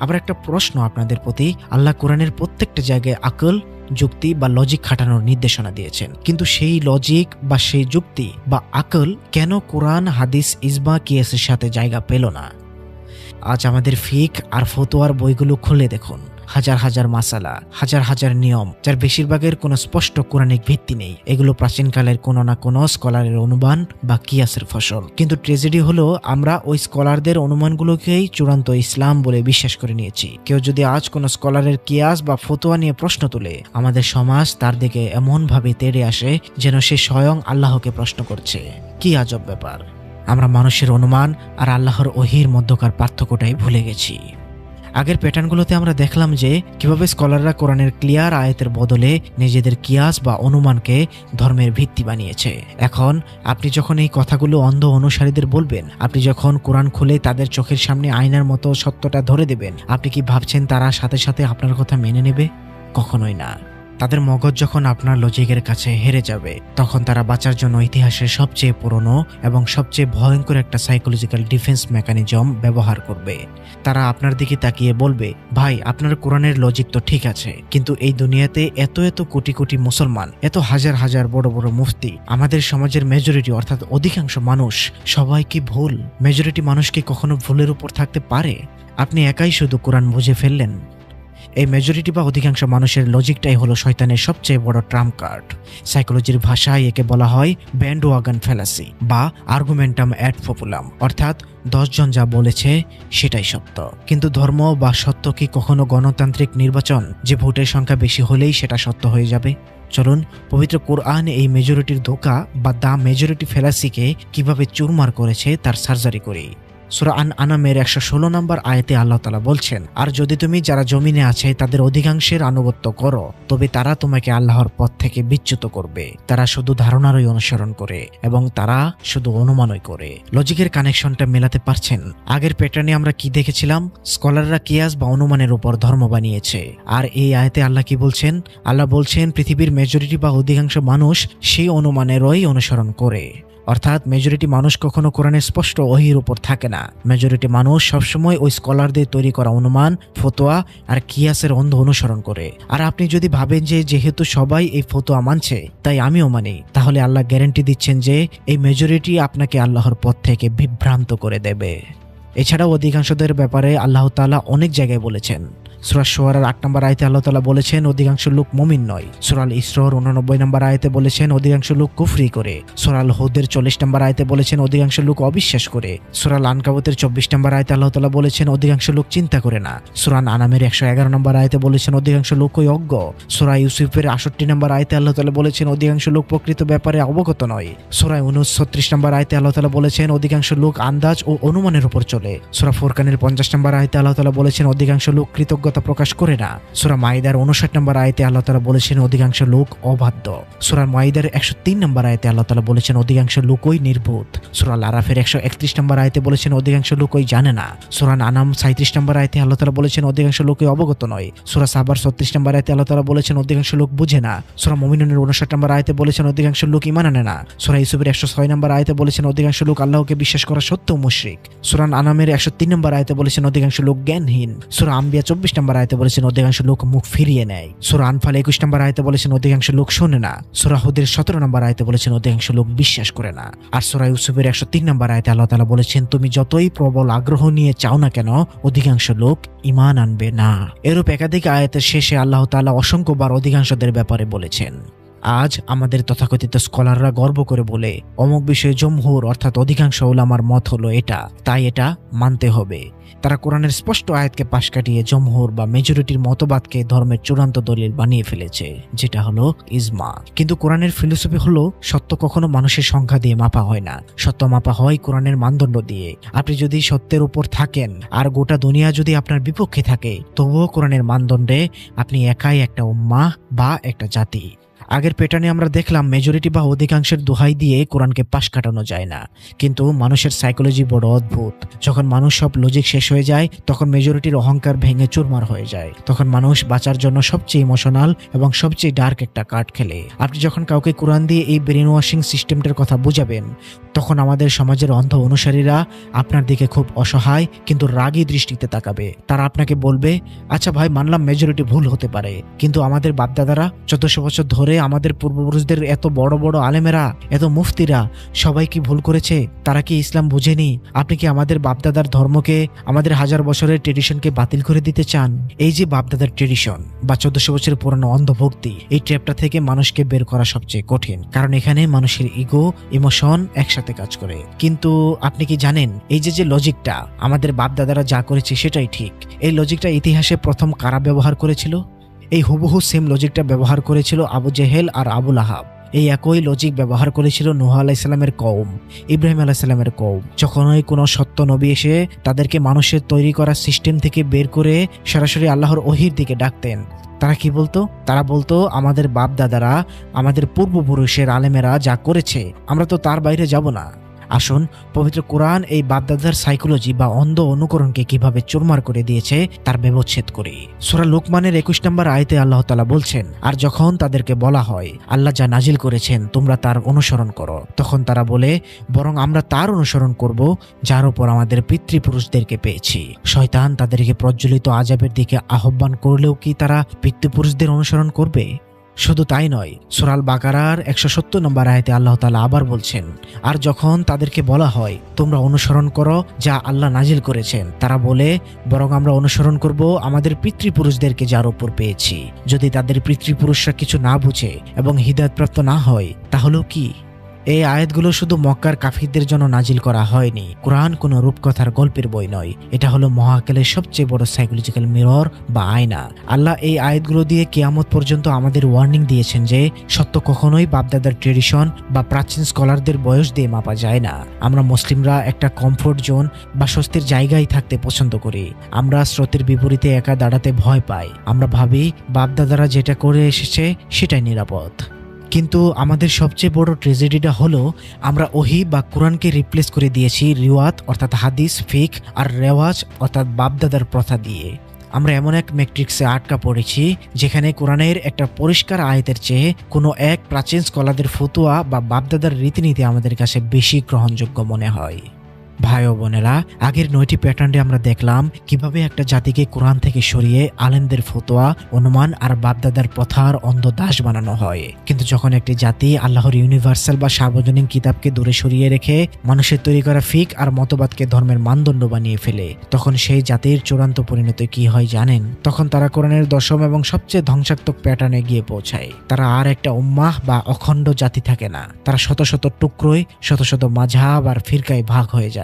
আবার একটা প্রশ্ন আপনাদের প্রতি, আল্লাহ কোরআনের প্রত্যেকটা জায়গায় আকল, যুক্তি বা লজিক খাটানোর নির্দেশনা দিয়েছেন, কিন্তু সেই লজিক বা সেই যুক্তি বা আকল কেন কোরআন, হাদিস, ইজমা, কিয়াসের সাথে জায়গা পেল না? আজ আমাদের ফিক আর ফতোয়ার বইগুলো খুলে দেখুন। হাজার হাজার মাসালা, হাজার হাজার নিয়ম, যার বেশিরভাগের কোনো স্পষ্ট কোরআনিক ভিত্তি নেই। এগুলো প্রাচীনকালের কোনো না কোনো স্কলারের অনুমান বা কিয়াসের ফসল। কিন্তু ট্রেজেডি হলো আমরা ওই স্কলারদের অনুমানগুলোকেই চূড়ান্ত ইসলাম বলে বিশ্বাস করে নিয়েছি। কেউ যদি আজ কোনো স্কলারের কিয়াস বা ফতোয়া নিয়ে প্রশ্ন তোলে, আমাদের সমাজ তার দিকে এমনভাবে তেড়ে আসে যেন সে স্বয়ং আল্লাহকে প্রশ্ন করছে। কি আজব ব্যাপার! আমরা মানুষের অনুমান আর আল্লাহর ওহীর মধ্যকার পার্থক্যটাই ভুলে গেছি। আগের প্যাটার্নগুলোতে আমরা দেখলাম যে কিভাবে স্কলাররা কোরআনের ক্লিয়ার আয়াতের বদলে নিজেদের কিয়াস বা অনুমানকে ধর্মের ভিত্তি বানিয়েছে। এখন আপনি যখন এই কথাগুলো অন্ধ অনুসারীদের বলবেন, আপনি যখন কোরআন খুলে তাদের চোখের সামনে আয়নার মতো সত্যটা ধরে দেবেন, আপনি কি ভাবছেন তারা সাথে সাথে আপনার কথা মেনে নেবে? কখনোই না। তাদের মগজ যখন আপনার লজিকের কাছে হেরে যাবে, তখন তারা বাঁচার জন্য ইতিহাসের সবচেয়ে পুরনো এবং সবচেয়ে ভয়ঙ্কর একটা সাইকোলজিক্যাল ডিফেন্স মেকানিজম ব্যবহার করবে। তারা আপনার দিকে তাকিয়ে বলবে, ভাই আপনার কোরআনের লজিক তো ঠিক আছে, কিন্তু এই দুনিয়াতে এত এত কোটি কোটি মুসলমান, এত হাজার হাজার বড় বড় মুফতি, আমাদের সমাজের মেজরিটি অর্থাৎ অধিকাংশ মানুষ, সবাই কি ভুল? মেজরিটি মানুষ কি কখনো ভুলের উপর থাকতে পারে? আপনি একাই শুধু কোরআন বুঝে ফেললেন। এই মেজরিটি বা অধিকাংশ মানুষের লজিকটাই হলো শয়তানের সবচেয়ে বড় ট্রাম্প কার্ড। সাইকোলজির ভাষায় একে বলা হয় ব্যান্ডওয়াগন ফ্যালাসি বা আর্গুমেন্টাম অ্যাড পপুলাম, অর্থাৎ 10 জন যা বলেছে সেটাই সত্য। কিন্তু ধর্ম বা সত্য কি কখনো গণতান্ত্রিক নির্বাচন, যে ভোটের সংখ্যা বেশি হলেই সেটা সত্য হয়ে যাবে? চলুন পবিত্র কোরআন এই মেজরিটির ধোঁকা বা দা মেজরিটি ফ্যালাসিকে কিভাবে চুরমার করেছে তার সার্জারি করি। সূরা আনআমের 116 নম্বর আয়াতে আল্লাহ তাআলা বলছেন, আর যদি তুমি যারা জমিনে আছে তাদের অধিকাংশের আনুগত্য করো, তবে তারা তোমাকে আল্লাহর পথ থেকে বিচ্যুত করবে। তারা শুধু ধারণারই অনুসরণ করে এবং তারা শুধু অনুমানই করে। লজিকের কানেকশনটা মেলাতে পারছেন? আগের প্যাটার্নে আমরা কি দেখেছিলাম? স্কলাররা কিয়াস বা অনুমানের উপর ধর্ম বানিয়েছে। আর এই আয়াতে আল্লাহ কি বলছেন? আল্লাহ বলছেন পৃথিবীর মেজরিটি বা অধিকাংশ মানুষ সেই অনুমানেরই অনুসরণ করে। অর্থাৎ মেজরিটি মানুষ কখনো কোরআনের স্পষ্ট ওহীর উপর থাকে না। মেজরিটি মানুষ সবসময় ওই স্কলারদের তৈরি করা অনুমান, ফতোয়া আর কিয়াসের অন্ধ অনুসরণ করে। আর আপনি যদি ভাবেন যে যেহেতু সবাই এই ফতোয়া মানছে তাই আমিও মানি, তাহলে আল্লাহ গ্যারান্টি দিচ্ছেন যে এই মেজরিটি আপনাকে আল্লাহর পথ থেকে বিভ্রান্ত করে দেবে। এছাড়াও অধিকাংশদের ব্যাপারে আল্লাহ তাআলা অনেক জায়গায় বলেছেন। সূরা শুআরার 8 নম্বর আয়াতে আল্লাহ তাআলা বলেছেন অধিকাংশ লোক মুমিন নয়। সূরা আল ইসরার 89 নম্বর আয়াতে বলেছেন অধিকাংশ লোক কুফরি করে। সূরা আল হুদের 40 নম্বর আয়াতে বলেছেন অধিকাংশ লোক অবিশ্বাস করে। সূরা আল আনকাবুতের 24 নম্বর আয়াতে আল্লাহ তাআলা বলেছেন অধিকাংশ লোক চিন্তা করে না। সূরা আনামের 111 নম্বর আয়াতে বলেছেন অধিকাংশ লোকই অজ্ঞ। সূরা ইউসুফের 68 নম্বর আয়াতে আল্লাহ তাআলা বলেছেন অধিকাংশ লোক প্রকৃত ব্যাপারে অবগত নয়। সূরা ইউনূস 36 নম্বর আয়াতে আল্লাহ তাআলা বলেছেন অধিকাংশ লোক আন্দাজ ও অনুমানের উপর চলে। সূরা ফুরকানের 50 নম্বর আয়াতে আল্লাহ তাআলা বলেছেন অধিকাংশ লোক কৃতজ্ঞতা বাধ্যবাধকতা প্রকাশ করে না। সূরা মাইদার 59 নম্বর আয়াতে আল্লাহ তাআলা বলেছেন অধিকাংশ লোক অবাধ্য। সূরা মাইদার 103 নম্বর আয়াতে আল্লাহ তাআলা বলেছেন অধিকাংশ লোকই নির্বোধ। সূরা আরাফের 131 নম্বর আয়াতে বলেছেন অধিকাংশ লোকই জানে না। সূরা আনাম 37 নম্বর আয়াতে আল্লাহ তাআলা বলেছেন অধিকাংশ লোকই অবগত নয়। সূরা সাবার 36 নম্বর আয়াতে আল্লাহ তাআলা বলেছেন অধিকাংশ লোক বুঝে না। সূরা মুমিনুনের 59 নম্বর আয়াতে বলেছেন অধিকাংশ লোক ঈমান আনে না। সূরা ইউসুফের 106 নম্বর আয়াতে বলেছেন অধিকাংশ লোক আল্লাহকে বিশ্বাস করা সত্ত্বেও মুশরিক। সূরা আনামের 103 নম্বর আয়াতে বলেছেন অধিকাংশ লোক জ্ঞানহীন। সূরা আম্বিয়া 24 নম্বর আয়াতে বলেছেন অধিকাংশ লোক মুখ ফিরিয়ে নেয়। সূরা আনফাল 21 নম্বর আয়াতে বলেছেন অধিকাংশ লোক শোনে না। সূরা হুদের 17 নম্বর আয়াতে বলেছেন অধিকাংশ লোক বিশ্বাস করে না। আর সূরা ইউসুফের 103 নম্বর আয়াতে আল্লাহ তাআলা বলেছেন তুমি যতই প্রবল আগ্রহ নিয়ে চাও না কেন অধিকাংশ লোক ঈমান আনবে না। এরূপ একাধিক আয়াতের শেষে আল্লাহ তাআলা অসংখ্যবার অধিকাংশদের ব্যাপারে বলেছেন। আজ আমাদের তথাকথিত স্কলাররা গর্ব করে বলে অমুক বিষয়ে জমহুর অর্থাৎ অধিকাংশ উলামার মত হলো এটা, তাই এটা মানতে হবে। তারা কোরআনের স্পষ্ট আয়াতকে পাশ কাটিয়ে জমহুর বা মেজরিটির মতবাদকে ধর্মের চূড়ান্ত দলিল বানিয়ে ফেলেছে, যেটা হলো ইজমা। কিন্তু কোরআনের ফিলোসফি হলো সত্য কখনো মানুষের সংখ্যা দিয়ে মাপা হয় না, সত্য মাপা হয় কোরআনের মানদণ্ড দিয়ে। আপনি যদি সত্যের উপর থাকেন আর গোটা দুনিয়া যদি আপনার বিপক্ষে থাকে, তবুও কোরআনের মানদণ্ডে আপনি একাই একটা উম্মাহ বা একটা জাতি। আগের প্যাটার্নে আমরা দেখলাম মেজরিটি বা অধিকাংশের দোহাই দিয়ে কোরআনকে পাশ কাটানো যায় না, কিন্তু মানুষের সাইকোলজি বড় অদ্ভুত। যখন মানুষ সব লজিক শেষ হয়ে যায় তখন মেজরিটির অহংকার ভেঙে চুরমার হয়ে যায়। তখন মানুষ বাঁচার জন্য সবচেয়ে ইমোশনাল এবং সবচেয়ে ডার্ক একটা কার্ড খেলে। আপনি যখন কাউকে কোরআন দিয়ে এই ব্রেন ওয়াশিং সিস্টেমটার কথা বুঝাবেন, তখন আমাদের সমাজের অন্ধ অনুসারীরা আপনার দিকে খুব অসহায় কিন্তু রাগী দৃষ্টিতে তাকাবে। তারা আপনাকে বলবে, আচ্ছা ভাই মানলাম মেজরিটি ভুল হতে পারে, কিন্তু আমাদের বাপদাদারা 1400 বছর ধরে আমাদের পূর্বপুরুষদের এত বড় বড় আলেমেরা, এত মুফতিরা সবাই কি ভুল করেছে? তারা কি ইসলাম বুঝেনি? আপনি কি আমাদের বাপদাদার ধর্মকে, আমাদের 1000 বছরের ট্রেডিশনকে বাতিল করে দিতে চান? এই যে বাপদাদার ট্রেডিশন বা 1400 বছরের পুরনো অন্ধভক্তি, এই ট্র্যাপটা থেকে মানুষকে বের করা সবচেয়ে কঠিন, কারণ এখানে মানুষের ইগো, ইমোশন একসাথে কাজ করে। কিন্তু আপনি কি জানেন এই যে লজিকটা আমাদের বাপদাদারা যা করেছে সেটাই ঠিক, এই লজিকটা ইতিহাসে প্রথম কারা ব্যবহার করেছিল? এই হুবহু সেম লজিকটা ব্যবহার করেছিল আবু জেহেল আর আবু লাহাব। এই একই লজিক ব্যবহার করেছিল নূহ আলাইহিস সালামের কওম, ইব্রাহিম আলাইহিস সালামের কওম। যখনই কোনো সত্য নবী এসে তাদেরকে মানুষের তৈরি করা সিস্টেম থেকে বের করে সরাসরি আল্লাহর ওহির দিকে ডাকতেন, তারা কি বলতো? তারা বলতো আমাদের বাপ দাদারা, আমাদের পূর্বপুরুষের আলেমেরা যা করেছে আমরা তো তার বাইরে যাব না। আসুন পবিত্র কোরআন এই বাপদাদার সাইকোলজি বা অন্ধ অনুকরণকে কিভাবে চুরমার করে দিয়েছে তার ব্যবচ্ছেদ করি। সূরা লুকমানের 21 নম্বর আয়াতে আল্লাহ তাআলা বলছেন, আর যখন তাদেরকে বলা হয় আল্লাহ যা নাজিল করেছেন তোমরা তার অনুসরণ করো, তখন তারা বলে বরং আমরা তার অনুসরণ করব যার উপর আমাদের পিতৃপুরুষদেরকে পেয়েছি। শয়তান তাদেরকে প্রজ্বলিত আযাবের দিকে আহ্বান করলেও কি তারা পিতৃপুরুষদের অনুসরণ করবে? শুধু তাই নয়, সূরা আল বাকারার 170 নম্বর আয়াতে আল্লাহ তাআলা আবার বলছেন, আর যখন তাদেরকে বলা হয় তোমরা অনুসরণ করো যা আল্লাহ নাজিল করেছেন, তারা বলে বরং আমরা অনুসরণ করব আমাদের পিতৃপুরুষদেরকে যার উপর পেয়েছি। যদি তাদের পিতৃপুরুষরা কিছু না বুঝে এবং হিদায়াতপ্রাপ্ত না হয় তাহলেও কি? এই আয়াতগুলো শুধু মক্কার কাফিরদের জন্য নাজিল করা হয়নি। কোরআন কোনো রূপকথার গল্পের বই নয়, এটা হলো মহাকালের সবচেয়ে বড় সাইকোলজিক্যাল মিরর বা আয়না। আল্লাহ এই আয়াতগুলো দিয়ে কিয়ামত পর্যন্ত আমাদের ওয়ার্নিং দিয়েছেন যে সত্য কখনোই বাপদাদার ট্রেডিশন বা প্রাচীন স্কলারদের বয়স দিয়ে মাপা যায় না। আমরা মুসলিমরা একটা কমফোর্ট জোন বা স্বস্তির জায়গায় থাকতে পছন্দ করি। আমরা স্রোতের বিপরীতে একা দাঁড়াতে ভয় পাই। আমরা ভাবি বাপদাদারা যেটা করে এসেছে সেটাই নিরাপদ। কিন্তু আমাদের সবচেয়ে বড় ট্র্যাজেডিটা হলো আমরা ওহী বা কোরআনকে রিপ্লেস করে দিয়েছি রিওয়াত অর্থাৎ হাদিস, ফিক আর রেওয়াজ অর্থাৎ বাপদাদার প্রথা দিয়ে। আমরা এমন এক ম্যাট্রিক্সে আটকা পড়েছি যেখানে কোরআনের একটা পরিষ্কার আয়াতের চেয়ে কোনো এক প্রাচীন স্কলারদের ফতোয়া বা বাপদাদার রীতিনীতি আমাদের কাছে বেশি গ্রহণযোগ্য মনে হয়। ভাই ও বোনেরা, আগের 9টি প্যাটার্নে আমরা দেখলাম কিভাবে একটা জাতিকে কোরআন থেকে সরিয়ে আলেমদের ফতোয়া, অনুমান আর বাপদাদার প্রথার অন্ধ দাস বানানো হয়। কিন্তু যখন একটি জাতি আল্লাহর ইউনিভার্সাল বা সার্বজনীন কিতাবকে দূরে সরিয়ে রেখে মানুষের তৈরি করা ফিক আর মতবাদকে ধর্মের মানদণ্ড বানিয়ে ফেলে, তখন সেই জাতির চূড়ান্ত পরিণতি কি হয় জানেন? তখন তারা কোরআনের দশম এবং সবচেয়ে ধ্বংসাত্মক প্যাটার্নে গিয়ে পৌঁছায়। তারা আর একটা উম্মাহ বা অখণ্ড জাতি থাকে না, তারা শত শত টুকরোয়, শত শত মাযহাব আর ফিরকায় ভাগ হয়ে যায়।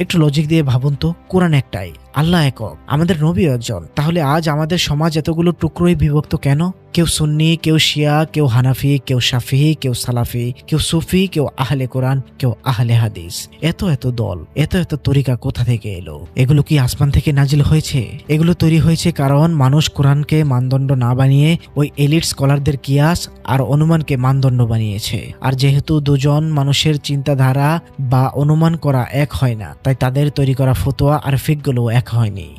একটু লজিক দিয়ে ভাবুন তো, কোরআন একটাই, আল্লাহ একক, আমাদের নবী একজন, তাহলে আজ আমাদের সমাজ এতগুলো টুকরোয় বিভক্ত কেন? কেউ সুন্নি, কেউ শিয়া, কেউ হানাফি, কেউ শাফিঈ, কেউ সালাফি, কেউ সুফি, কেউ আহলে কোরআন, কেউ আহলে হাদিস। এত এত দল, এত এত তরিকা কোথা থেকে এলো? এগুলো কি আসমান থেকে নাজিল হয়েছে? এগুলো তৈরি হয়েছে কারণ মানুষ কোরআনকে মানদণ্ড না বানিয়ে ওই এলিট স্কলারদের কিয়াস আর অনুমানকে মানদণ্ড বানিয়েছে। আর যেহেতু দুজন মানুষের চিন্তাধারা বা অনুমান করা এক হয় না, তাই তাদের তৈরি করা ফতোয়া আর ফিকগুলো এক হয়নি।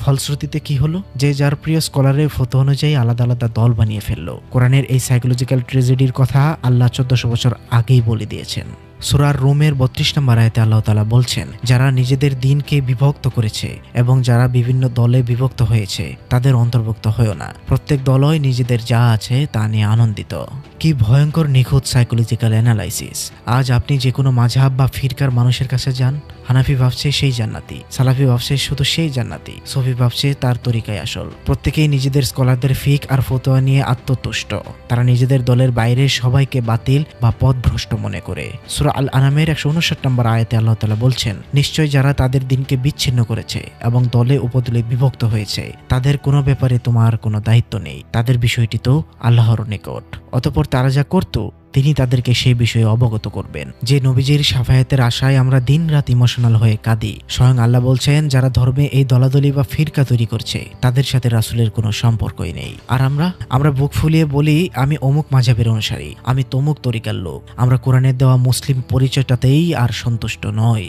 ফলশ্রুতিতে কি হলো? যে যার প্রিয় স্কলারের ফতোয়া অনুযায়ী আলাদা আলাদা দল বানিয়ে ফেললো। কোরআনের এই সাইকোলজিক্যাল ট্র্যাজেডির কথা আল্লাহ 1400 বছর আগেই বলে দিয়েছেন। সূরা রুমের 32 নম্বর আয়াতে আল্লাহ তাআলা বলছেন, যারা নিজেদের দিনকে বিভক্ত করেছে এবং যারা বিভিন্ন দলে বিভক্ত হয়েছে তাদের অন্তর্ভুক্ত হয়েও না। প্রত্যেক দলই নিজেদের যা আছে তা নিয়ে আনন্দিত। কি ভয়ঙ্কর নিখুঁত সাইকোলজিক্যাল অ্যানালাইসিস। আজ আপনি যে কোনো মাযহাব বা ফিরকার মানুষের কাছে যান, হানাফি ভাবছে সেই জান্নাতি, সালাফি ভাবছে শুধু সেই জান্নাতি, সুফি ভাবছে তার তরিকায় আসল। প্রত্যেকেই নিজেদের স্কলারদের ফিক আর ফতোয়া নিয়ে আত্মতুষ্ট। তারা নিজেদের দলের বাইরে সবাইকে বাতিল বা পথভ্রষ্ট মনে করে। সূরা আল আনামের 159 নম্বর আয়াতে আল্লাহ তাআলা বলছেন, নিশ্চয় যারা তাদের দিনকে বিচ্ছিন্ন করেছে এবং দলে উপদলে বিভক্ত হয়েছে তাদের কোনো ব্যাপারে তোমার কোনো দায়িত্ব নেই, তাদের বিষয়টি তো আল্লাহর নিকট। অতঃপর তারা যা করত তিনি তাদেরকে সেই বিষয়ে অবগত করবেন। যে নবীজির শাফায়াতের আশায় আমরা দিন রাত ইমোশনাল হয়ে কাঁদি, স্বয়ং আল্লাহ বলছেন যারা ধর্মে এই দলাদলি বা ফিরকা তৈরি করছে তাদের সাথে রাসূলের কোনো সম্পর্কই নেই। আর আমরা বুক ফুলিয়ে বলি আমি অমুক মাযহাবের অনুসারী, আমি তমুক তরিকার লোক। আমরা কোরআনের দেওয়া মুসলিম পরিচয়টাতেই আর সন্তুষ্ট নই।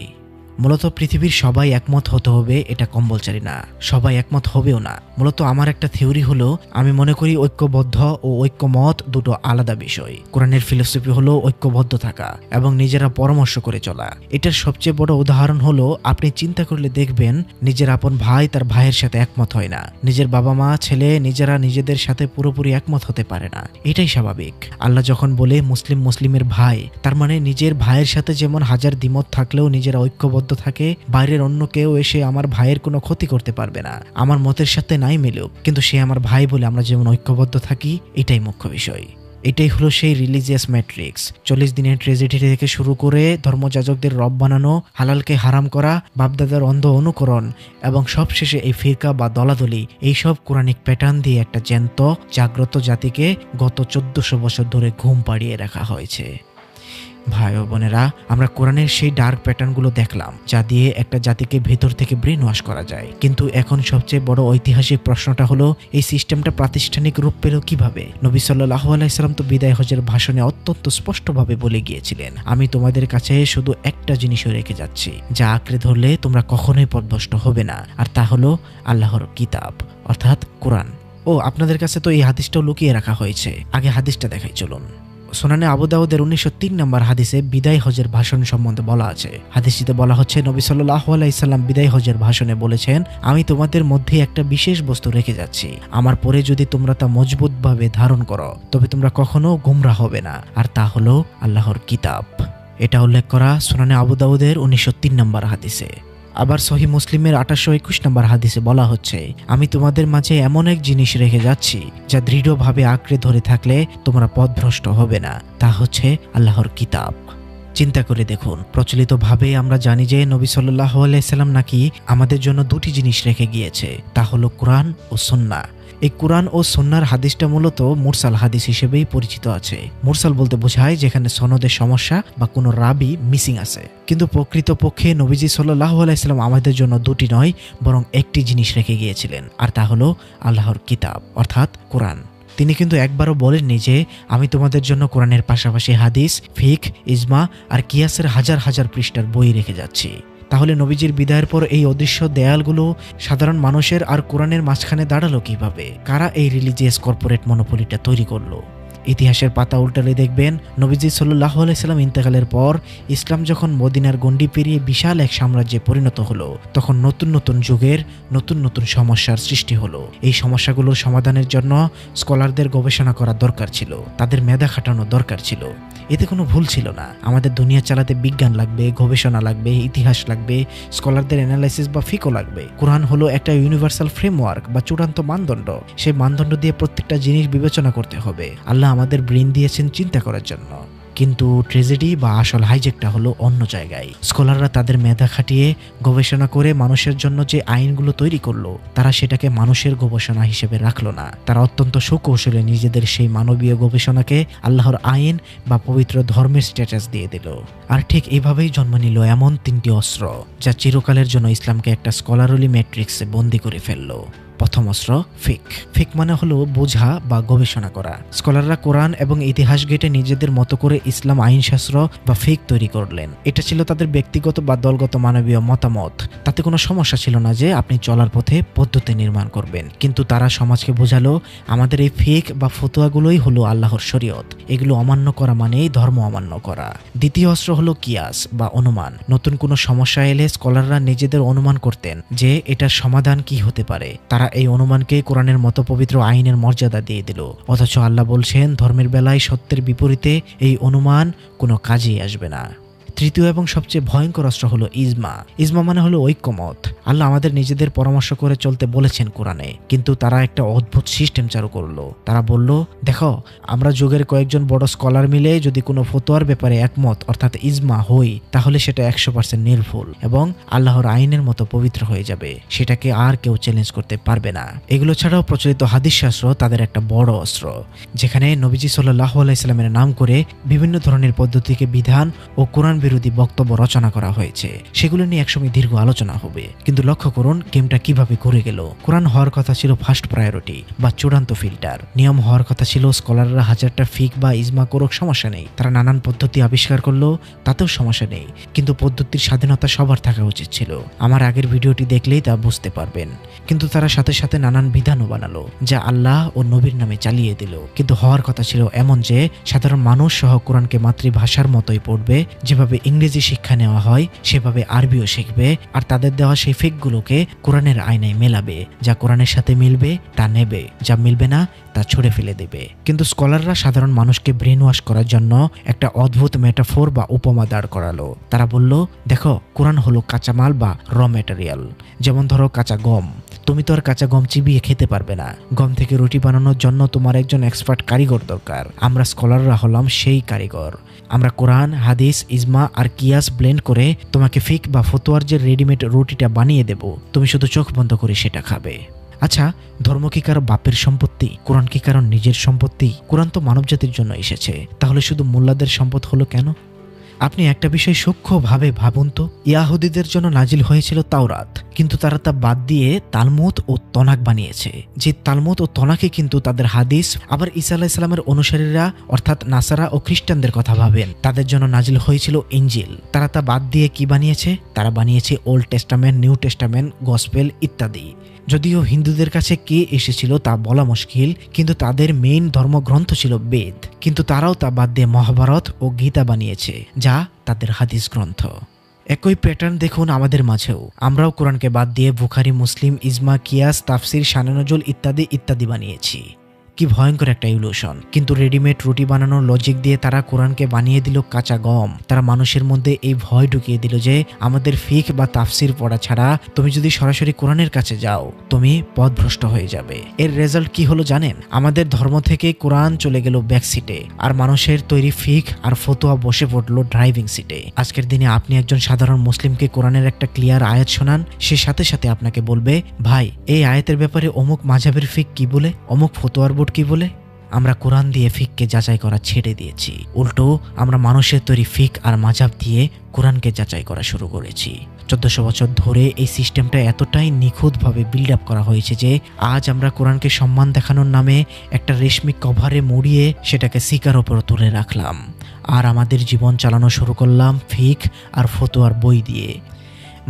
মূলত পৃথিবীর সবাই একমত হতে হবে এটা কম্পালসারি না, সবাই একমত হবেও না। মূলত আমার একটা থিওরি হলো, আমি মনে করি ঐক্যবদ্ধ ও ঐক্যমত দুটো আলাদা বিষয়। কোরআনের ফিলোসফি হলো ঐক্যবদ্ধ থাকা এবং নিজেরা পরামর্শ করে চলা। এটার সবচেয়ে বড় উদাহরণ হলো, আপনি চিন্তা করলে দেখবেন নিজের আপন ভাই তার ভাইয়ের সাথে একমত হয় না, নিজের বাবা মা ছেলে নিজেরা নিজেদের সাথে পুরোপুরি একমত হতে পারে না। এটাই স্বাভাবিক। আল্লাহ যখন বলে মুসলিমের ভাই, তার মানে নিজের ভাইয়ের সাথে যেমন হাজার দ্বিমত থাকলেও নিজেরা ঐক্যবদ্ধ থাকে, বাইরের অন্য কেউ এসে আমার ভাইয়ের কোনো ক্ষতি করতে পারবে না, আমার মতের সাথে নাই মিলুক, কিন্তু সে আমার ভাই বলে আমরা যেমন ঐক্যবদ্ধ থাকি, এটাই মুখ্য বিষয়। এটাই হলো সেই রিলিজিয়াস ম্যাট্রিক্স। 40 দিনের ট্র্যাজেডি থেকে শুরু করে ধর্মযাজকদের রব বানানো, হালালকে হারাম করা, বাপদাদার অন্ধ অনুকরণ এবং সবশেষে এই ফিরকা বা দলাদলি, এইসব কোরআনিক প্যাটার্ন দিয়ে একটা জ্যান্ত জাগ্রত জাতিকে গত 1400 বছর ধরে ঘুম পাড়িয়ে রাখা হয়েছে। ভাই ও বোনেরা, আমরা কোরআনের সেই ডার্ক প্যাটার্নগুলো দেখলাম যা দিয়ে একটা জাতিকে ভেতর থেকে ব্রেন ওয়াশ করা যায়। কিন্তু এখন সবচেয়ে বড় ঐতিহাসিক প্রশ্নটা হলো, এই সিস্টেমটা প্রাতিষ্ঠানিক রূপ পেল কিভাবে? নবী সাল্লাল্লাহু আলাইহি সাল্লাম তো বিদায় হজের ভাষণে অত্যন্ত স্পষ্টভাবে বলে গিয়েছিলেন, আমি তোমাদের কাছে শুধু একটা জিনিসও রেখে যাচ্ছি, যা আঁকড়ে ধরলে তোমরা কখনোই পথভ্রষ্ট হবে না, আর তা হলো আল্লাহর কিতাব অর্থাৎ কোরআন। ও আপনাদের কাছে তো এই হাদিসটাও লুকিয়ে রাখা হয়েছে, আগে হাদিসটা দেখাই চলুন। সুনানে আবু দাউদের 1903 নম্বর হাদিসে বিদায় হজের ভাষণ সম্বন্ধে বলা আছে। হাদিসটিতে বলা হচ্ছে, নবী সাল্লাল্লাহু আলাইহি সাল্লাম বিদায় হজের ভাষণে বলেছেন, আমি তোমাদের মধ্যে একটা বিশেষ বস্তু রেখে যাচ্ছি, আমার পরে যদি তোমরা তা মজবুতভাবে ধারণ করো তবে তোমরা কখনো গোমরা হবে না, আর তা হলো আল্লাহর কিতাব। এটা উল্লেখ করা সুনানে আবু দাউদের 1903 নম্বর হাদিসে। আবার সহিহ মুসলিমের 821 নম্বর হাদিসে বলা হচ্ছে, আমি তোমাদের মাঝে এমন এক জিনিস রেখে যাচ্ছি যা দৃঢ়ভাবে আঁকড়ে ধরে থাকলে তোমরা পথভ্রষ্ট হবে না, তা হচ্ছে আল্লাহর কিতাব। চিন্তা করে দেখুন, প্রচলিতভাবে আমরা জানি যে নবী সাল্লাল্লাহু আলাইহি সাল্লাম নাকি আমাদের জন্য দুটি জিনিস রেখে গিয়েছে, তা হলো কোরআন ও সুন্নাহ। এই কোরআন ও সুন্নাহর হাদিসটা মূলত মুরসাল হাদিস হিসেবেই পরিচিত আছে। মুরসাল বলতে বোঝায় যেখানে সনদের সমস্যা বা কোনো রাবি মিসিং আছে। কিন্তু প্রকৃতপক্ষে নবীজি সাল্লাল্লাহু আলাইহি সাল্লাম আমাদের জন্য দুটি নয় বরং একটি জিনিস রেখে গিয়েছিলেন, আর তা হলো আল্লাহর কিতাব অর্থাৎ কোরআন। তিনি কিন্তু একবারও বলেননি যে আমি তোমাদের জন্য কোরআনের পাশাপাশি হাদিস, ফিক, ইজমা আর কিয়াসের হাজার হাজার পৃষ্ঠার বই রেখে যাচ্ছি। তাহলে নবীজির বিদায়ের পর এই অদৃশ্য দেয়ালগুলো সাধারণ মানুষের আর কোরআনের মাঝখানে দাঁড়ালো কিভাবে? কারা এই রিলিজিয়াস কর্পোরেট মনোপলিটা তৈরি করলো? ইতিহাসের পাতা উল্টালে দেখবেন, নবীজি সাল্লাল্লাহু আলাইহি সাল্লাম ইন্তেকালের পর ইসলাম যখন মদিনার গণ্ডি পেরিয়ে বিশাল এক সাম্রাজ্যে পরিণত হলো, তখন নতুন নতুন যুগের নতুন নতুন সমস্যার সৃষ্টি হলো। এই সমস্যাগুলোর সমাধানের জন্য স্কলারদের গবেষণা করা দরকার ছিল, তাদের মেধা খাটানো দরকার ছিল। এতে কোনো ভুল ছিল না। আমাদের দুনিয়া চালাতে বিজ্ঞান লাগবে, গবেষণা লাগবে, ইতিহাস লাগবে, স্কলারদের অ্যানালাইসিস বা ফিকও লাগবে। কোরআন হলো একটা ইউনিভার্সাল ফ্রেমওয়ার্ক বা চূড়ান্ত মানদণ্ড। সেই মানদণ্ড দিয়ে প্রত্যেকটা জিনিস বিবেচনা করতে হবে। আল্লাহ আমাদের ব্রেন দিয়েছেন চিন্তা করার জন্য। কিন্তু ট্রেজেডি বা আসল হাইজেকটা হলো অন্য জায়গায়। স্কলাররা তাদের মেধা খাটিয়ে গবেষণা করে মানুষের জন্য যে আইনগুলো তৈরি করলো, তারা সেটাকে মানুষের গবেষণা হিসেবে রাখলো না। তারা অত্যন্ত সুকৌশলে নিজেদের সেই মানবীয় গবেষণাকে আল্লাহর আইন বা পবিত্র ধর্মের স্ট্যাটাস দিয়ে দিল। আর ঠিক এইভাবেই জন্ম নিল এমন 3টি অস্ত্র যা চিরকালের জন্য ইসলামকে একটা স্কলারলি ম্যাট্রিক্সে বন্দি করে ফেললো। প্রথম অস্ত্র ফিক। ফিক মানে হলো বোঝা বা গবেষণা করা। স্কলাররা কোরআন এবং ইতিহাস ঘেটে নিজেদের মতো করে ইসলাম আইনশাস্ত্র বা ফিক তৈরি করলেন। এটা ছিল তাদের ব্যক্তিগত বা দলগত মানবীয় মতামত। তাতে কোনো সমস্যা ছিল না যে আপনি চলার পথে পদ্ধতি নির্মাণ করবেন, কিন্তু তারা সমাজকে বোঝালো আমাদের এই ফিক বা ফতোয়াগুলোই হলো আল্লাহর শরীয়ত। এগুলো অমান্য করা মানেই ধর্ম অমান্য করা। দ্বিতীয় অস্ত্র হলো কিয়াস বা অনুমান। নতুন কোনো সমস্যা এলে স্কলাররা নিজেদের অনুমান করতেন যে এটার সমাধান কি হতে পারে। তারা এই অনুমানকে কোরআনের মতো পবিত্র আইনের মর্যাদা দিয়ে দিল। অথচ আল্লাহ বলছেন ধর্মের বেলায় সত্যের বিপরীতে এই অনুমান কোনো কাজেই আসবে না। তৃতীয় এবং সবচেয়ে ভয়ঙ্কর অস্ত্র হলো ইজমা। ইজমা মানে হলো ঐক্যমত। আল্লাহ আমাদের নিজেদের পরামর্শ করে চলতে বলেছেন কোরআনে, কিন্তু তারা একটা অদ্ভুত সিস্টেম চালু করলো। তারা বলল, দেখো, আমরা যুগের কয়েকজন বড় স্কলার মিলে যদি কোনো ফতোয়ার ব্যাপারে একমত অর্থাৎ ইজমা হই, তাহলে সেটা 100% নির্ভুল এবং আল্লাহর আইনের মতো পবিত্র হয়ে যাবে। সেটাকে আর কেউ চ্যালেঞ্জ করতে পারবে না। এগুলো ছাড়াও প্রচলিত হাদিস শাস্ত্র তাদের একটা বড় অস্ত্র, যেখানে নবীজি সাল্লাল্লাহু আলাইহি সাল্লামের নাম করে বিভিন্ন ধরনের পদ্ধতিকে বিধান ও কোরআন বিরোধী বক্তব্য রচনা করা হয়েছে। সেগুলো নিয়ে একসময় দীর্ঘ আলোচনা হবে, কিন্তু লক্ষ্য করুন গেমটা কিভাবে ঘুরে গেল। কোরআন হওয়ার কথা ছিল ফার্স্ট প্রায়োরিটি বা চূড়ান্ত ফিল্টার। নিয়ম হওয়ার কথা ছিল স্কলাররা হাজারটা ফিক বা ইজমা করুক, সমস্যা নেই। তারা নানান পদ্ধতি আবিষ্কার করলো, তাতেও সমস্যা নেই, কিন্তু পদ্ধতির স্বাধীনতা সবার থাকা উচিত ছিল। আমার আগের ভিডিওটি দেখলেই তা বুঝতে পারবেন। কিন্তু তারা সাথে সাথে নানান বিধানও বানালো যা আল্লাহ ও নবীর নামে চালিয়ে দিল। কিন্তু হওয়ার কথা ছিল এমন যে সাধারণ মানুষ সহ কোরআনকে মাতৃভাষার মতোই পড়বে। যেভাবে ইংরেজি শিক্ষা নেওয়া হয় সেভাবে আরবিও শিখবে, আর তাদের দেওয়া সেই ফিকগুলোকে কোরআনের আয়নায় মেলাবে। যা কোরআনের সাথে মিলবে তা নেবে, যা মিলবে না তা ছুড়ে ফেলে দেবে। কিন্তু স্কলাররা সাধারণ মানুষকে ব্রেন ওয়াশ করার জন্য একটা অদ্ভুত মেটাফোর বা উপমা দাঁড় করালো। তারা বলল, দেখো, কোরআন হলো কাঁচামাল বা র ম্যাটেরিয়াল। যেমন ধরো কাঁচা গম, তুমি তো আর কাঁচা গম চিবিয়ে খেতে পারবে না। গম থেকে রুটি বানানোর জন্য তোমার একজন এক্সপার্ট কারিগর দরকার। আমরা স্কলাররা হলাম সেই কারিগর। আমরা কোরআন, হাদিস, ইজমা আর কিয়াস ব্লেন্ড করে তোমাকে ফিক বা ফতোয়ার যে রেডিমেড রুটিটা বানিয়ে দেব, তুমি শুধু চোখ বন্ধ করে সেটা খাবে। আচ্ছা, ধর্ম কি কারো বাপের সম্পত্তি? কোরআন কি কারো নিজের সম্পত্তি? কোরআন তো মানবজাতির জন্য এসেছে, তাহলে শুধু মোল্লাদের সম্পদ হলো কেন? আপনি একটা বিষয় সূক্ষ্মভাবে ভাবুন তো। ইয়াহুদীদের জন্য নাজিল হয়েছিল তাওরাত, কিন্তু তারা তা বাদ দিয়ে তালমুদ ও তনাক বানিয়েছে। যে তালমুদ ও তনাকে কিন্তু তাদের হাদিস। আবার ঈসা আলাইহিস সালামের অনুসারীরা অর্থাৎ নাসারা ও খ্রিস্টানদের কথা ভাবেন, তাদের জন্য নাজিল হয়েছিল ইনজিল। তারা তা বাদ দিয়ে কি বানিয়েছে? তারা বানিয়েছে old testament, new testament, gospel ইত্যাদি। যদিও হিন্দুদের কাছে কে এসেছিল তা বলা মুশকিল, কিন্তু তাদের মেইন ধর্মগ্রন্থ ছিল বেদ। কিন্তু তারাও তা বাদ দিয়ে মহাভারত ও গীতা বানিয়েছে, যা তাদের হাদিস গ্রন্থ। একই প্যাটার্ন দেখুন আমাদের মাঝেও। আমরাও কোরআনকে বাদ দিয়ে বুখারী, মুসলিম, ইজমা, কিয়াস, তাফসির, শানে নজুল ইত্যাদি ইত্যাদি বানিয়েছি। কি ভয়ঙ্কর একটা ইলুশন। কিন্তু রেডিমেড রুটি বানানোর লজিক দিয়ে তারা কোরআনকে বানিয়ে দিল কাঁচা গম। তারা মানুষের মধ্যে এই ভয় ঢুকিয়ে দিল যে আমাদের ফিক বা তাফসির পড়া ছাড়া তুমি যদি সরাসরি কোরআনের কাছে যাও, তুমি পথভ্রষ্ট হয়ে যাবে। এর রেজাল্ট কি হলো জানেন? আমাদের ধর্ম থেকে কোরআন চলে গেল ব্যাক সিটে, আর মানুষের তৈরি ফিক আর ফতোয়া বসে পড়লো ড্রাইভিং সিটে। আজকের দিনে আপনি একজন সাধারণ মুসলিমকে কোরআনের একটা ক্লিয়ার আয়াত শোনান, সে সাথে সাথে আপনাকে বলবে, ভাই, এই আয়াতের ব্যাপারে অমুক মাযহাবের ফিক কি বলে, অমুক ফতোয়ার বোর্ড কি বলে। আমরা কোরআন দিয়ে ফিককে যাচাই করা ছেড়ে দিয়েছি। উল্টো আমরা মানুষের তৈরি ফিক আর মাযহাব দিয়ে কোরআনকে যাচাই করা শুরু করেছি। 1400 বছর ধরে এই সিস্টেমটা এতটাই নিখুঁতভাবে বিল্ড আপ করা হয়েছে যে আজ আমরা কোরআনকে সম্মান দেখানোর নামে একটা রেশমি কভারে মুড়িয়ে সেটাকে সিকার ওপর তুলে রাখলাম, আর আমাদের জীবন চালানো শুরু করলাম ফিক আর ফতোয়ার বই দিয়ে।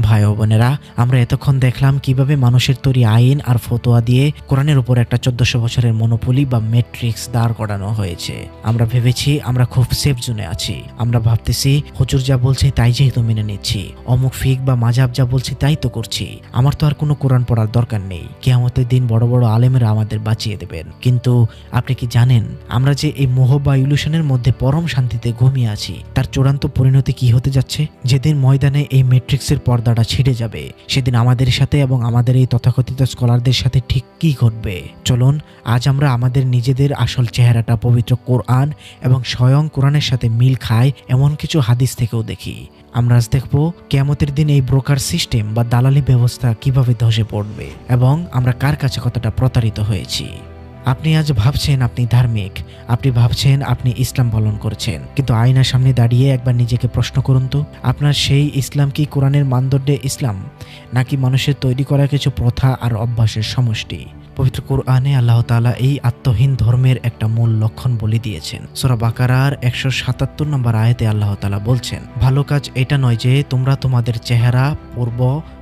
ভাই ও বোনেরা, আমরা এতক্ষণ দেখলাম কিভাবে মানুষের তৈরি আইন আর ফতোয়া দিয়ে কোরআনের উপর একটা 1400 বছরের মনোপলি বা ম্যাট্রিক্স দাঁড় করানো হয়েছে। আমরা ভেবেছি আমরা খুব সেফ জোনে আছি। আমরা ভাবতেছি হুজুর যা বলছে তাই যেহেতু মেনে নিচ্ছি, অমুক ফিক বা মাযহাব যা বলছি তাই তো করছি, আমার তো আর কোনো কোরআন পড়ার দরকার নেই। কিয়ামতের দিন বড় বড় আলেমেরা আমাদের বাঁচিয়ে দেবেন। কিন্তু আপনি কি জানেন আমরা যে এই মোহ বা ইলুশনের মধ্যে পরম শান্তিতে ঘুমিয়ে আছি, তার চূড়ান্ত পরিণতি কি হতে যাচ্ছে? যেদিন ময়দানে এই ম্যাট্রিক্সের পর্দা পর্দাটা ছিঁড়ে যাবে, সেদিন আমাদের সাথে এবং আমাদের এই তথাকথিত স্কলারদের সাথে ঠিক কী ঘটবে। চলুন আজ আমরা আমাদের নিজেদের আসল চেহারাটা পবিত্র কোরআন এবং স্বয়ং কোরআনের সাথে মিল খায় এমন কিছু হাদিস থেকেও দেখি। আমরা আজ দেখব কিয়ামতের দিন এই ব্রোকার সিস্টেম বা দালালি ব্যবস্থা কিভাবে ধসে পড়বে এবং আমরা কার কাছে কতটা প্রতারিত হয়েছি। আপনি আজ ভাবছেন আপনি ধার্মিক, আপনি ভাবছেন আপনি ইসলাম পালন করছেন, কিন্তু আয়নার সামনে দাঁড়িয়ে একবার নিজেকে প্রশ্ন করুন তো, আপনার সেই ইসলাম কি কোরআনের মানদণ্ডে ইসলাম, নাকি মানুষের তৈরি করা কিছু প্রথা আর অভ্যাসের সমষ্টি? পবিত্র কোরআনে আল্লাহ তাআলা এই আত্মহীন ধর্মের একটা মূল লক্ষণ বলে দিয়েছেন। সূরা বাকারার 177 নম্বর আয়াতে আল্লাহ তাআলা বলছেন, ভালো কাজ এটা নয় যে তোমরা তোমাদের চেহারা পূর্ব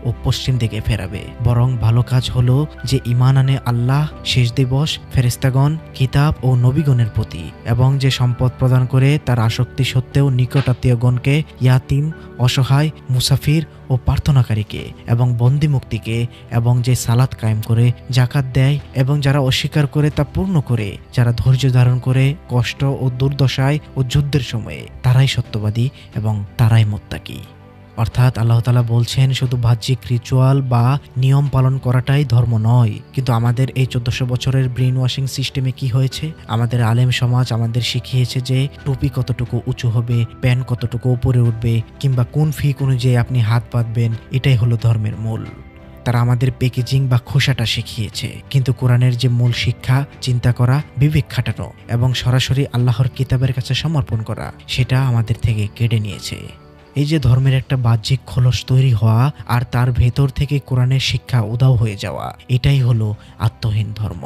ও পশ্চিম দিকে ফেরাবে, বরং ভালো কাজ হলো যে ঈমান আনে আল্লাহ, শেষ দিবস, ফেরেশতাগণ, কিতাব ও নবীগণের প্রতি, এবং যে সম্পদ প্রদান করে তার আসক্তি সত্ত্বেও নিকট আত্মীয়গণকে, ইয়াতিম, অসহায়, মুসাফির ও প্রার্থনাকারীকে এবং বন্দি মুক্তিকে, এবং যে সালাত কায়েম করে, যাকাত দেয় এবং যারা অস্বীকার করে তা পূর্ণ করে, যারা ধৈর্য ধারণ করে কষ্ট ও দুর্দশায় ও যুদ্ধের সময়ে, তারাই সত্যবাদী এবং তারাই মুত্তাকি। অর্থাৎ আল্লাহ তাআলা বলছেন শুধু বাহ্যিক রিচুয়াল বা নিয়ম পালন করাটাই ধর্ম নয়। কিন্তু আমাদের এই 1400 বছরের ব্রেন ওয়াশিং সিস্টেমে কি হয়েছে, আমাদের আলেম সমাজ আমাদের শিখিয়েছে যে টুপি কতটুকু উঁচু হবে, প্যান্ট কতটুকু উপরে উঠবে, কিংবা কোন ফিক অনুযায়ী আপনি হাত পাতবেন, এটাই হলো ধর্মের মূল। তারা আমাদের প্যাকেজিং বা খোসাটা শিখিয়েছে, কিন্তু কোরআনের যে মূল শিক্ষা, চিন্তা করা, বিবেক খাটানো এবং সরাসরি আল্লাহর কিতাবের কাছে সমর্পণ করা, সেটা আমাদের থেকে কেড়ে নিয়েছে। এই যে ধর্মের একটা বাহ্যিক খোলস তৈরি হওয়া আর তার ভেতর থেকে কোরআনের শিক্ষা উধাও হয়ে যাওয়া, এটাই হলো আত্মহীন ধর্ম।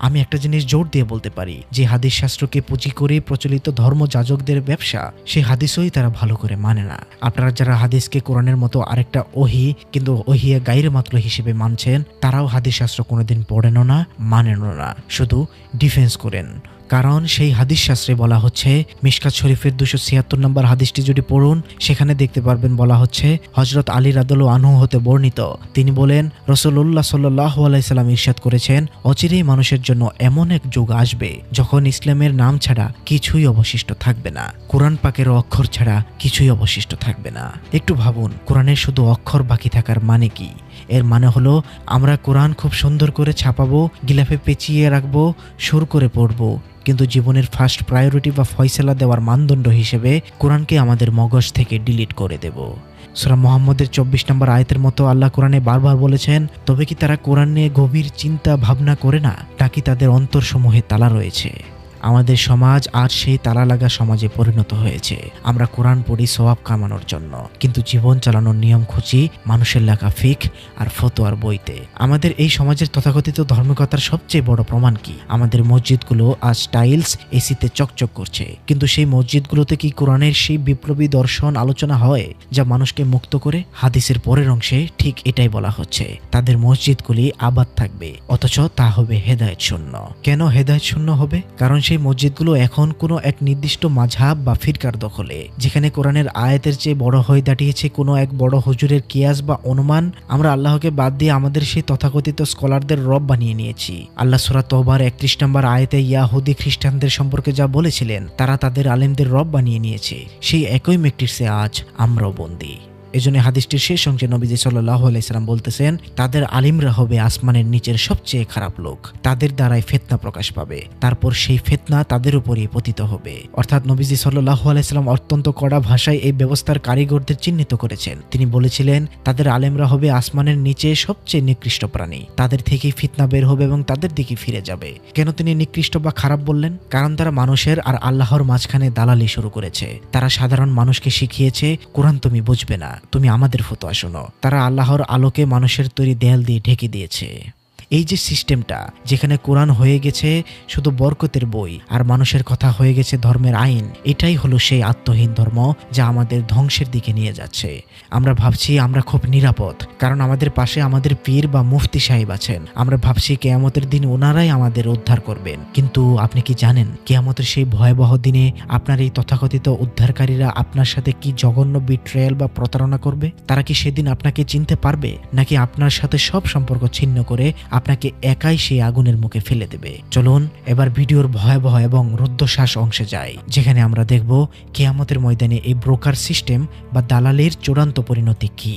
আমি একটা জিনিস জোর দিয়ে বলতে পারি, যে হাদিস শাস্ত্রকে পুঁজি করে প্রচলিত ধর্ম যাজকদের ব্যবসা, সেই হাদিসই তারা ভালো করে মানে না। আপনারা যারা হাদিসকে কোরআনের মতো আরেকটা ওহি কিন্তু ওহিয়া গাইরে মাত্র হিসেবে মানছেন, তারাও হাদিস শাস্ত্র কোনোদিন পড়েনও না, মানেনও না, শুধু ডিফেন্স করেন। কারণ সেই হাদিস শাস্ত্রে বলা হচ্ছে, মিশকাত শরীফের 276 নম্বর হাদিসটি যদি পড়ুন, সেখানে দেখতে পারবেন বলা হচ্ছে, হযরত আলী রাদিয়াল্লাহু আনহু হতে বর্ণিত, তিনি বলেন, রাসূলুল্লাহ সাল্লাল্লাহু আলাইহি সাল্লাম ইরশাদ করেছেন, অচিরেই মানুষের জন্য এমন এক যুগ আসবে যখন ইসলামের নাম ছাড়া কিছুই অবশিষ্ট থাকবে না, কোরআন পাকের অক্ষর ছাড়া কিছুই অবশিষ্ট থাকবে না। একটু ভাবুন, কোরআনের শুধু অক্ষর বাকি থাকার মানে কি? এর মানে হলো আমরা কোরআন খুব সুন্দর করে ছাপাবো, গিলাফে পেঁচিয়ে রাখবো, সুর করে পড়বো, কিন্তু জীবনের ফার্স্ট প্রায়োরিটি বা ফয়সালা দেওয়ার মানদণ্ড হিসেবে কোরআনকে আমাদের মগজ থেকে ডিলিট করে দেব। সূরা মুহাম্মদের 24 নম্বর আয়াতের মতো আল্লাহ কোরআনে বারবার বলেছেন, তবে কি তারা কোরআন নিয়ে গভীর চিন্তা ভাবনা করে না, নাকি তাদের অন্তরসমূহে তালা রয়েছে? আমাদের সমাজ আর সেই তালা লাগা সমাজে পরিণত হয়েছে। আমরা কোরআন পড়ি সওয়াব কামানোর জন্য, কিন্তু জীবন চালানোর নিয়ম খুঁজি মানুষের লেখা ফিক আর ফতোয়ার বইতে। আমাদের এই সমাজের তথাকথিত ধার্মিকতার সবচেয়ে বড় প্রমাণ কি? আমাদের মসজিদগুলো আজ টাইলস, এসিতে চকচক করছে, কিন্তু সেই মসজিদগুলোতে কি কোরআনের সেই বিপ্লবী দর্শন আলোচনা হয় যা মানুষকে মুক্ত করে? হাদিসের পরের অংশে ঠিক এটাই বলা হচ্ছে, তাদের মসজিদগুলি আবাদ থাকবে, অথচ তা হবে হেদায়েত শূন্য। কেন হেদায়েত শূন্য হবে? কারণ সেই মসজিদগুলো এখন কোনো এক নির্দিষ্ট মাযহাব বা ফিরকার দখলে, যেখানে কোরআনের আয়াতের চেয়ে বড় হয়ে দাঁড়িয়েছে কোনো এক বড় হুজুরের কিয়াস বা অনুমান। আমরা আল্লাহকে বাদ দিয়ে আমাদের সেই তথাকথিত স্কলারদের রব বানিয়ে নিয়েছি। আল্লাহ সূরা তওবার 31 নম্বর আয়াতে ইয়াহুদি খ্রিস্টানদের সম্পর্কে যা বলেছিলেন, তারা তাদের আলেমদের রব বানিয়ে নিয়েছে। সেই একই ম্যাট্রিক্সে আজ আমরাও বন্দী। এজন্য হাদিসটির শেষ অংশে নবীজি সাল্লাল্লাহু আলাইহি সাল্লাম বলতেছেন, তাদের আলিমরা হবে আসমানের নিচের সবচেয়ে খারাপ লোক, তাদের দ্বারাই ফিতনা প্রকাশ পাবে, তারপর সেই ফিতনা তাদের উপরই পতিত হবে। অর্থাৎ নবীজি সাল্লাল্লাহু আলাইহি সাল্লাম অত্যন্ত কড়া ভাষায় এই ব্যবস্থার কারিগরদের চিহ্নিত করেছেন। তিনি বলেছিলেন, তাদের আলেমরা হবে আসমানের নিচে সবচেয়ে নিকৃষ্ট প্রাণী, তাদের থেকেই ফিতনা বের হবে এবং তাদের দিকে ফিরে যাবে। কেন তিনি নিকৃষ্ট বা খারাপ বললেন? কারণ তারা মানুষের আর আল্লাহর মাঝখানে দালালি শুরু করেছে। তারা সাধারণ মানুষকে শিখিয়েছে, কোরআন তুমি বুঝবে না, তুমি আমাদের ফতোয়া শোনো। তারা আল্লাহর আলোকে মানুষের তৈরি দেয়াল দিয়ে ঢেকে দিয়েছে। এই যে সিস্টেমটা, যেখানে কোরআন হয়ে গেছে শুধু বরকতের বই আর মানুষের কথা হয়ে গেছে ধর্মের আইন, এটাই হলো সেই আত্মহীন ধর্ম যা আমাদের ধ্বংসের দিকে নিয়ে যাচ্ছে। আমরা ভাবছি আমরা খুব নিরাপদ, কারণ আমাদের পাশে আমাদের পীর বা মুফতি সাহেব আছেন। আমরা ভাবছি কিয়ামতের দিন ওনারাই আমাদের উদ্ধার করবেন, কিন্তু আপনি কি জানেন কিয়ামতের সেই ভয়াবহ দিনে আপনার এই তথাকথিত উদ্ধারকারীরা আপনার সাথে কি জঘন্য বিট্রেয়াল বা প্রতারণা করবে? তারা কি সেদিন আপনাকে চিনতে পারবে, নাকি আপনার সাথে সব সম্পর্ক ছিন্ন করে আপনাকে একাই সেই আগুনের মুখে ফেলে দেবে। চলুন এবার ভিডিওর ভয়াবহ এবং রুদ্ধশ্বাস অংশে যাই, যেখানে আমরা দেখব কিয়ামতের ময়দানে এই ব্রোকার সিস্টেম বা দালালির চূড়ান্ত পরিণতি কি।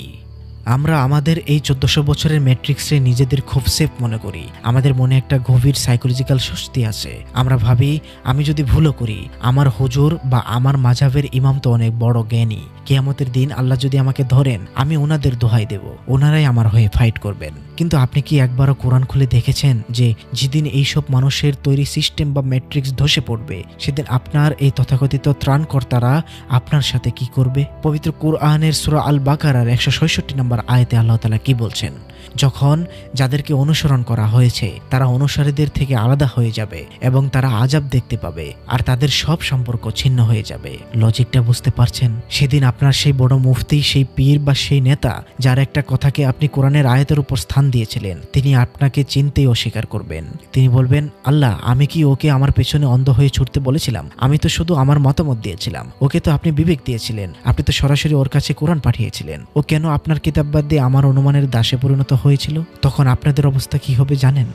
আমরা আমাদের এই 1400 বছরের ম্যাট্রিক্সে নিজেদের খুব সেফ মনে করি। আমাদের মনে একটা গভীর সাইকোলজিক্যাল স্বস্তি আছে। আমরা ভাবি আমি যদি ভুলও করি, আমার হুজুর বা আমার মাযহাবের ইমাম তো অনেক বড় জ্ঞানী, কিয়ামতের দিন আল্লাহ যদি আমাকে ধরেন আমি ওনাদের দোহাই দেব, ওনারাই আমার হয়ে ফাইট করবেন। কিন্তু আপনি কি একবারও কোরআন খুলে দেখেছেন যে যেদিন এইসব মানুষের তৈরি সিস্টেম বা ম্যাট্রিক্স ধসে পড়বে, সেদিন আপনার এই তথাকথিত ত্রাণকর্তারা আপনার সাথে কি করবে? পবিত্র কুরআনের সূরা আল বাকারার 166 নম্বর আয়াতে আল্লাহ তাআলা কি বলছেন? যখন যাদেরকে অনুসরণ করা হয়েছে তারা অনুসারীদের থেকে আলাদা হয়ে যাবে এবং তারা আযাব দেখতে পাবে আর তাদের সব সম্পর্ক ছিন্ন হয়ে যাবে। লজিকটা বুঝতে পারছেন? সেদিন আপনার সেই বড় মুফতি, সেই পীর বা সেই নেতা যার একটা কথাকে আপনি কোরআনের আয়াতের উপর স্থান দিয়েছিলেন, তিনি আপনাকে চিনতেই অস্বীকার করবেন। তিনি বলবেন, আল্লাহ আমি কি ওকে আমার পেছনে অন্ধ হয়ে ছুটতে বলেছিলাম? আমি তো শুধু আমার মতামত দিয়েছিলাম। ওকে তো আপনি বিবেক দিয়েছিলেন, আপনি তো সরাসরি ওর কাছে কোরআন পাঠিয়েছিলেন। ও কেন আপনার কিতাব বাদ দিয়ে আমার অনুমানের দাসে পরিণত হয়েছিল? তখন আপনাদের অবস্থা কি হবে জানেন?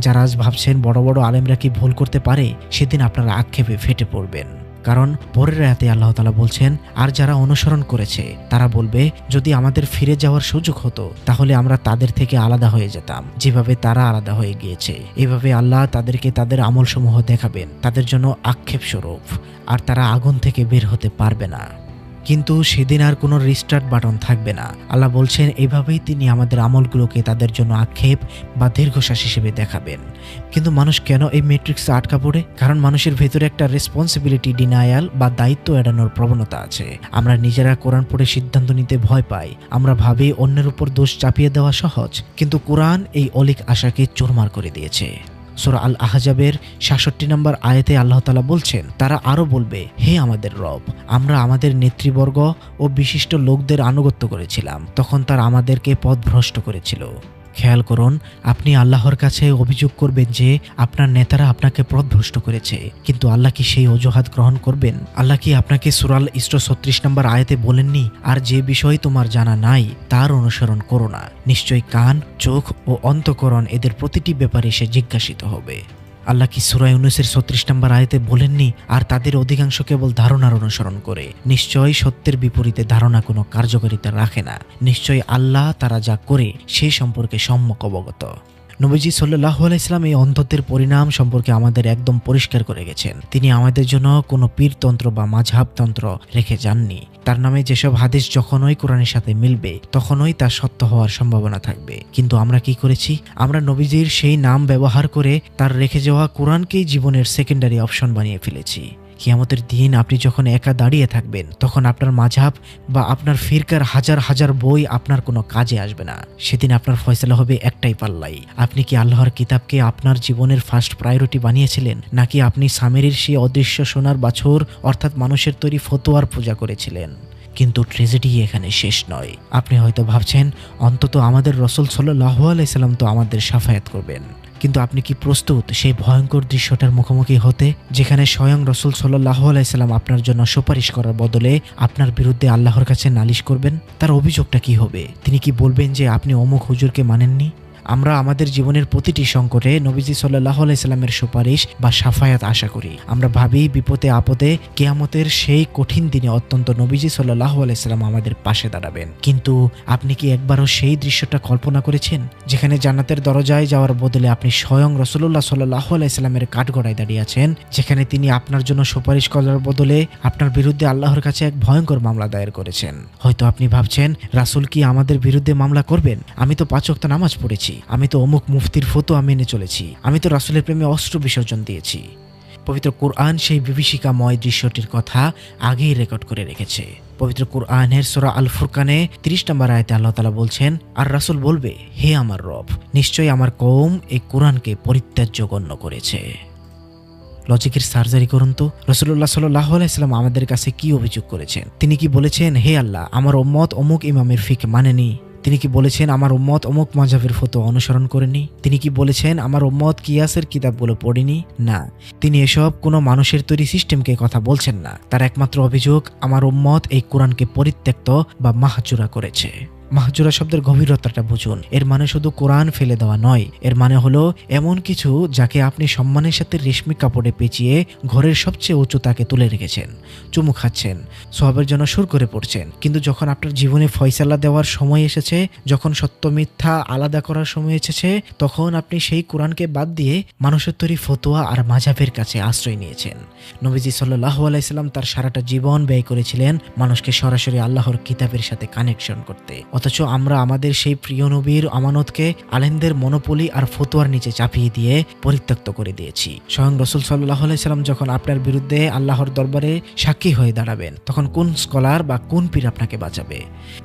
যারা আজ ভাবছেন বড় বড় আলেমরা কি ভুল করতে পারে, সেদিন আপনারা আক্ষেপে ফেটে পড়বেন। কারণ পরের আয়াতে আল্লাহ তাআলা বলছেন, আর যারা অনুসরণ করেছে তারা বলবে যদি আমাদের ফিরে যাওয়ার সুযোগ হতো তাহলে আমরা তাদের থেকে আলাদা হয়ে যেতাম, যেভাবে তারা আলাদা হয়ে গিয়েছে। এভাবে আল্লাহ তাদেরকে তাদের আমলসমূহ দেখাবেন তাদের জন্য আক্ষেপ স্বরূপ, আর তারা আগুন থেকে বের হতে পারবে না। কিন্তু সেদিন আর কোনো রিস্টার্ট বাটন থাকবে না। আল্লাহ বলছেন এভাবেই তিনি আমাদের আমলগুলোকে তাদের জন্য আক্ষেপ বা দীর্ঘশ্বাস হিসেবে দেখাবেন। কিন্তু মানুষ কেন এই ম্যাট্রিক্সে আটকা পড়ে? কারণ মানুষের ভেতরে একটা রেসপন্সিবিলিটি ডিনায়াল বা দায়িত্ব এড়ানোর প্রবণতা আছে। আমরা নিজেরা কোরআন পড়ে সিদ্ধান্ত নিতে ভয় পাই। আমরা ভাবি অন্যের উপর দোষ চাপিয়ে দেওয়া সহজ, কিন্তু কোরআন এই অলিক আশাকে চুরমার করে দিয়েছে। সূরা আল আহজাবের 66 নম্বর আয়াতে আল্লাহ তাআলা বলছেন, তারা আরো বলবে, হে আমাদের রব, আমরা আমাদের নেতৃবর্গ ও বিশিষ্ট লোকদের আনুগত্য করেছিলাম, তখন তারা আমাদেরকে পথভ্রষ্ট করেছিল। খেয়াল করুন, আপনি আল্লাহর কাছে অভিযোগ করবেন যে আপনার নেতারা আপনাকে পথভ্রষ্ট করেছে, কিন্তু আল্লাহ কি সেই অজুহাত গ্রহণ করবেন? আল্লাহ কি আপনাকে সূরা আল ইসরা 36 নম্বর আয়াতে বলেননি, আর যে বিষয় তোমার জানা নাই তার অনুসরণ করো না, নিশ্চয়ই কান, চোখ ও অন্তঃকরণ এদের প্রতিটি ব্যাপারে সে জিজ্ঞাসিত হবে? আল্লাহ কি সূরা ইউনূসের 36 নম্বর আয়াতে বলেননি, আর তাদের অধিকাংশ কেবল ধারণার অনুসরণ করে, নিশ্চয়ই সত্যের বিপরীতে ধারণা কোনো কার্যকারিতা রাখে না, নিশ্চয়ই আল্লাহ তারা যা করে সেই সম্পর্কে সম্যক অবগত। নবীজি সাল্লাল্লাহু আলাইহি ওয়াসাল্লাম এই অন্ধত্বের পরিণাম সম্পর্কে আমাদের একদম পরিষ্কার করে গেছেন। তিনি আমাদের জন্য কোনো পীরতন্ত্র বা মাযহাবতন্ত্র রেখে যাননি। তার নামে যেসব হাদিস যখনই কোরআনের সাথে মিলবে তখনই তা সত্য হওয়ার সম্ভাবনা থাকবে। কিন্তু আমরা কি করেছি? আমরা নবীজির সেই নাম ব্যবহার করে তার রেখে যাওয়া কোরআনকেই জীবনের সেকেন্ডারি অপশন বানিয়ে ফেলেছি। কিয়ামতের দিন আপনি যখন একা দাঁড়িয়ে থাকবেন, তখন আপনার মাযহাব বা আপনার ফিরকার হাজার হাজার বই আপনার কোনো কাজে আসবে না। সেদিন আপনার ফয়সালা হবে একটাই পাল্লাই। আপনি কি আল্লাহর কিতাবকে আপনার জীবনের ফার্স্ট প্রায়োরিটি বানিয়েছিলেন, নাকি আপনি সামেরির সেই অদৃশ্য সোনার বাছুর অর্থাৎ মানুষের তৈরি ফতোয়ার পূজা করেছিলেন? কিন্তু ট্র্যাজেডি এখানে শেষ নয়। আপনি হয়তো ভাবছেন অন্তত আমাদের রাসূল সাল্লাল্লাহু আলাইহি সাল্লাম তো আমাদের শাফায়াত করবেন, কিন্তু আপনি কি প্রস্তুত সেই ভয়ঙ্কর দৃশ্যটার মুখোমুখি হতে, যেখানে স্বয়ং রাসূল সাল্লাল্লাহু আলাইহি সাল্লাম আপনার জন্য সুপারিশ করার বদলে আপনার বিরুদ্ধে আল্লাহর কাছে নালিশ করবেন? তার অভিযোগটা কি হবে? তিনি কি বলবেন যে আপনি অমুক হুজুরকে মানেননি? আমরা আমাদের জীবনের প্রতিটি সংকটে নবীজি সাল্লাল্লাহু আলাইহি সাল্লামের সুপারিশ বা শাফায়াত আশা করি। আমরা ভাবি বিপদে আপদে কিয়ামতের সেই কঠিন দিনে অত্যন্ত নবীজি সাল্লাল্লাহু আলাইহি সাল্লাম আমাদের পাশে দাঁড়াবেন। কিন্তু আপনি কি একবারও সেই দৃশ্যটা কল্পনা করেছেন, যেখানে জান্নাতের দরজায় যাওয়ার বদলে আপনি স্বয়ং রাসূলুল্লাহ সাল্লাল্লাহু আলাইহি সাল্লামের কাঠগড়ায় দাঁড়িয়ে আছেন, যেখানে তিনি আপনার জন্য সুপারিশ করার বদলে আপনার বিরুদ্ধে আল্লাহর কাছে এক ভয়ঙ্কর মামলা দায়ের করেছেন? হয়তো আপনি ভাবছেন রাসূল কি আমাদের বিরুদ্ধে মামলা করবেন? আমি তো 5 ওয়াক্ত নামাজ পড়েছি, আমি তো অমুক মুফতির ফতোয়া মেনে চলেছি, আমি তো রাসূলের প্রেমে অস্ত্র বিসর্জন দিয়েছি। পবিত্র কুরআন সেই বিভীষিকাময় দৃশ্যটির কথা আগেই রেকর্ড করে রেখেছে। পবিত্র কুরআনের সূরা আল ফুরকানে 30 নম্বর আয়াতে আল্লাহ তাআলা বলছেন, আর রাসূল বলবে, হে আমার রব, নিশ্চয়ই আমার কওম এই কুরআনকে পরিত্যাজ্য গণ্য করেছে। লজিকের সার্জারি করুন তো। রাসূলুল্লাহ সাল্লাল্লাহু আলাইহি সাল্লাম আমাদের কাছে কি অভিযোগ করেছেন? তিনি কি বলেছেন, হে আল্লাহ, আমার উম্মত অমুক ইমামের ফিকহ মানেনি? তিনি কি বলেছেন আমার উম্মত অমুক মাযহাবের ফতোয়া অনুসরণ করেনি? তিনি কি বলেছেন আমার উম্মত কিয়াসের কিতাবগুলো পড়েনি? না, তিনি এসব কোনো মানুষের তৈরি সিস্টেমকে কথা বলছেন না। তার একমাত্র অভিযোগ আমার উম্মত এই কোরআনকে পরিত্যক্ত বা মাহজুরা করেছে। মাহজুরা শব্দের গভীরতাটা বুঝুন। এর মানে শুধু কোরআন ফেলে দেওয়া নয়, এর মানে হলো এমন কিছু যাকে আপনি সম্মানের সাথে রেশমি কাপড়ে পেঁচিয়ে ঘরের সবচেয়ে উঁচু তাকে তুলে রেখেছেন, চুমু খাচ্ছেন, সওয়াবের জন্য সুর করে পড়ছেন। কিন্তু যখন আপনার জীবনে ফয়সালা দেওয়ার সময় এসেছে, যখন সত্য মিথ্যা আলাদা করার সময় এসেছে, তখন আপনি সেই কোরআনকে বাদ দিয়ে মানুষের তৈরি ফতোয়া আর মাযহাবের কাছে আশ্রয় নিয়েছেন। নবীজি সাল্লাল্লাহু আলাইহি সাল্লাম তার সারাটা জীবন ব্যয় করেছিলেন মানুষকে সরাসরি আল্লাহর কিতাবের সাথে কানেকশন করতে, অথচ আমরা আমাদের সেই প্রিয় নবীর আমানতকে আলেমদের মনোপলি আর ফতোয়ার নিচে চাপিয়ে দিয়ে পরিত্যক্ত করে দিয়েছি। স্বয়ং রাসূল সাল্লাল্লাহু আলাইহি সাল্লাম যখন আপনার বিরুদ্ধে আল্লাহর দরবারে সাক্ষী হয়ে দাঁড়াবেন, তখন কোন স্কলার বা কোন পীর আপনাকে বাঁচাবে?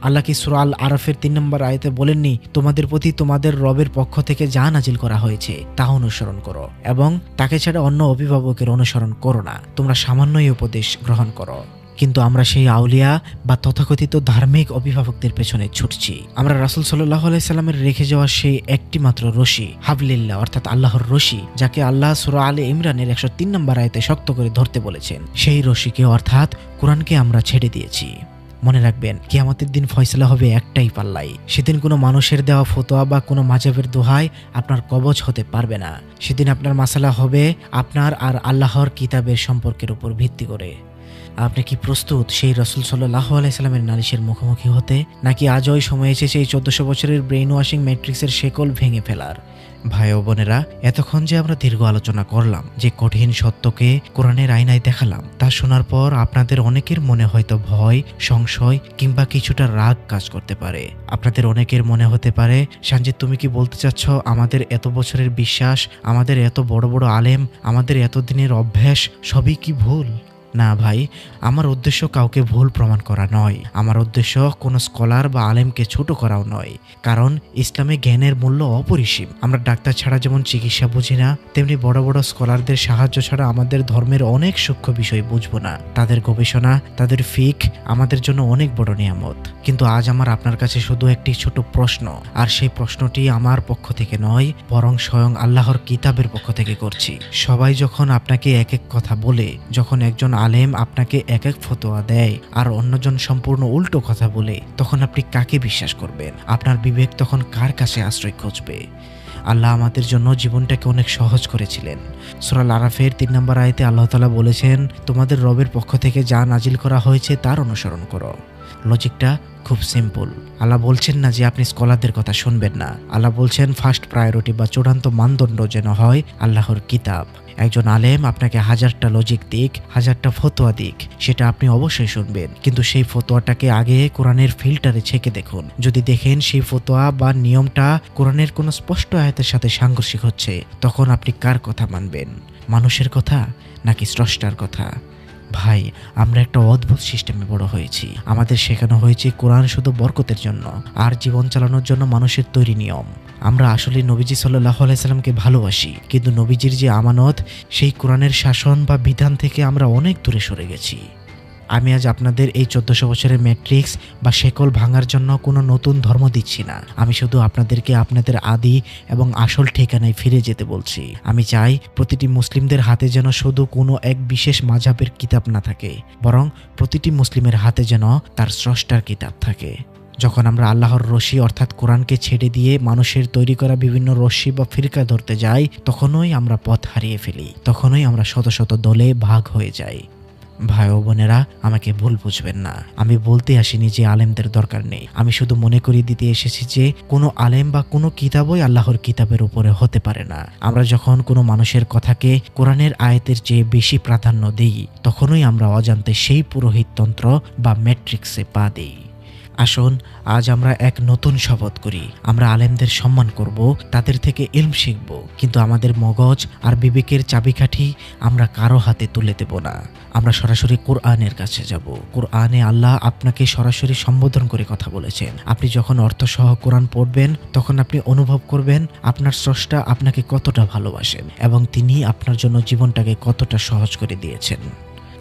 আল্লাহ কি সূরা আল আরাফের 3 নম্বর আয়াতে বলেননি, তোমাদের প্রতি তোমাদের রবের পক্ষ থেকে যা নাজিল করা হয়েছে তা অনুসরণ করো এবং তাকে ছাড়া অন্য অভিভাবকের অনুসরণ করো না, তোমরা সামান্যই উপদেশ গ্রহণ করো। কিন্তু আমরা সেই আউলিয়া বা তথাকথিত ধার্মিক অভিভাবকদের পেছনে ছুটছি। আমরা রাসূল সাল্লাল্লাহু আলাইহি সাল্লামের রেখে যাওয়া সেই একটি মাত্র রশি, হাবলিল্লাহ অর্থাৎ আল্লাহর রশি, যাকে আল্লাহ সূরা আলে ইমরানের 103 নম্বর আয়াতে শক্ত করে ধরতে বলেছেন, সেই রশিকে অর্থাৎ কোরআনকে আমরা ছেড়ে দিয়েছি। মনে রাখবেন, কিয়ামতের দিন ফয়সালা হবে একটাই পাল্লাই। সেদিন কোনো মানুষের দেওয়া ফতোয়া বা কোনো মাযহাবের দোহাই আপনার কবচ হতে পারবে না। সেদিন আপনার মাসালা হবে আপনার আর আল্লাহর কিতাবের সম্পর্কের উপর ভিত্তি করে। আপনি কি প্রস্তুত সেই রাসূল সাল্লাল্লাহু আলাইহি সাল্লামের নালিশের মুখোমুখি হতে, নাকি আজও সময় এসেছে এই 1400 বছরের ব্রেইন ওয়াশিং ম্যাট্রিক্সের শেকল ভেঙে ফেলার? ভাই ও বোনেরা, এতক্ষণ যে আমরা দীর্ঘ আলোচনা করলাম, যে কঠিন সত্যকে কোরআনের আয়নায় দেখালাম, তা শোনার পর আপনাদের অনেকের মনে হয়তো ভয়, সংশয় কিংবা কিছুটা রাগ কাজ করতে পারে। আপনাদের অনেকের মনে হতে পারে, সানজিদ তুমি কি বলতে চাচ্ছ আমাদের এত বছরের বিশ্বাস, আমাদের এত বড় বড় আলেম, আমাদের এত দিনের অভ্যাস সবই কি ভুল? না ভাই, আমার উদ্দেশ্য কাউকে ভুল প্রমাণ করা নয়। আমার উদ্দেশ্য কোনো স্কলার বা আলেমকে ছোট করাও নয়, কারণ ইসলামে জ্ঞানের মূল্য অপরিসীম। আমরা ডাক্তার ছাড়া যেমন চিকিৎসা বুঝি না, তেমনি বড় বড় স্কলারদের সাহায্য ছাড়া আমাদের ধর্মের অনেক সূক্ষ্ম বিষয় বুঝবো না। তাদের গবেষণা, তাদের ফিক আমাদের জন্য অনেক বড় নিয়ামত। কিন্তু আজ আমার আপনার কাছে শুধু একটি ছোট প্রশ্ন, আর সেই প্রশ্নটি আমার পক্ষ থেকে নয়, বরং স্বয়ং আল্লাহর কিতাবের পক্ষ থেকে করছি। সবাই যখন আপনাকে এক এক কথা বলে, যখন একজন আলেম আপনাকে এক এক ফতোয়া দেয় আর অন্যজন সম্পূর্ণ উল্টো কথা বলে, তখন আপনি কাকে বিশ্বাস করবেন? আপনার বিবেক তখন কার কাছে আশ্রয় খুঁজবে? আল্লাহ আমাদের জন্য জীবনটাকে অনেক সহজ করেছিলেন। সূরা আল আরাফের 3 নম্বর আয়াতে আল্লাহ তাআলা বলেছেন, তোমাদের রবের পক্ষ থেকে যা নাজিল করা হয়েছে তার অনুসরণ করো। লজিকটা খুব সিম্পল। আল্লাহ বলছেন না যে আপনি স্কলারদের কথা শুনবেন না। আল্লাহ বলছেন ফার্স্ট প্রায়োরিটি বা চূড়ান্ত মানদণ্ড যেন হয় আল্লাহর কিতাব। একজন আলেম আপনাকে 1000টা লজিক দিক, 1000টা ফতোয়া দিক, সেটা আপনি অবশ্যই শুনবেন, কিন্তু সেই ফতোয়াটাকে আগে কোরআনের ফিল্টারে ছেঁকে দেখুন। যদি দেখেন সেই ফতোয়া বা নিয়মটা কোরআনের কোনো স্পষ্ট আয়াতের সাথে সাংঘর্ষিক হচ্ছে, তখন আপনি কার কথা মানবেন? মানুষের কথা নাকি স্রষ্টার কথা? ভাই, আমরা একটা অদ্ভুত সিস্টেমে বড় হয়েছি। আমাদের শেখানো হয়েছে কোরআন শুধু বরকতের জন্য আর জীবন চালানোর জন্য মানুষের তৈরি নিয়ম। আমরা আসলে নবীজি সাল্লাল্লাহু আলাইহি সাল্লামকে ভালোবাসি, কিন্তু নবীজির যে আমানত, সেই কোরআনের শাসন বা বিধান থেকে আমরা অনেক দূরে সরে গেছি। আমি আজ আপনাদের এই 1400 বছরের ম্যাট্রিক্স বা শেকল ভাঙার জন্য কোনো নতুন ধর্ম দিচ্ছি না। আমি শুধু আপনাদেরকে আপনাদের আদি এবং আসল ঠিকানায় ফিরে যেতে বলছি। আমি চাই প্রতিটি মুসলিমদের হাতে যেন শুধু কোনো এক বিশেষ মাযহাবের কিতাব না থাকে, বরং প্রতিটি মুসলিমের হাতে যেন তার স্রষ্টার কিতাব থাকে। যখন আমরা আল্লাহর রশি অর্থাৎ কোরআনকে ছেড়ে দিয়ে মানুষের তৈরি করা বিভিন্ন রশ্মি বা ফিরকা ধরতে যাই, তখনই আমরা পথ হারিয়ে ফেলি, তখনই আমরা শত শত দলে ভাগ হয়ে যাই। ভাই ও বোনেরা, আমাকে ভুল বুঝবেন না। আমি বলতে আসিনি যে আলেমদের দরকার নেই। আমি শুধু মনে করিয়ে দিতে এসেছি যে কোনো আলেম বা কোনো কিতাবই আল্লাহর কিতাবের উপরে হতে পারে না। আমরা যখন কোনো মানুষের কথাকে কোরআনের আয়াতের চেয়ে বেশি প্রাধান্য দিই, তখনই আমরা অজান্তে সেই পুরোহিততন্ত্র বা ম্যাট্রিক্সে পা দিই। আসুন আজ আমরা এক নতুন শপথ করি। আমরা আলেমদের সম্মান করব, তাদের থেকে ইলম শিখব, কিন্তু আমাদের মগজ আর বিবেকের চাবিকাঠি আমরা কারো হাতে তুলে দেব না। আমরা সরাসরি কোরআনের কাছে যাব। কোরআনে আল্লাহ আপনাকে সরাসরি সম্বোধন করে কথা বলেছেন। আপনি যখন অর্থসহ কোরআন পড়বেন, তখন আপনি অনুভব করবেন আপনার স্রষ্টা আপনাকে কতটা ভালোবাসেন এবং তিনি আপনার জন্য জীবনটাকে কতটা সহজ করে দিয়েছেন।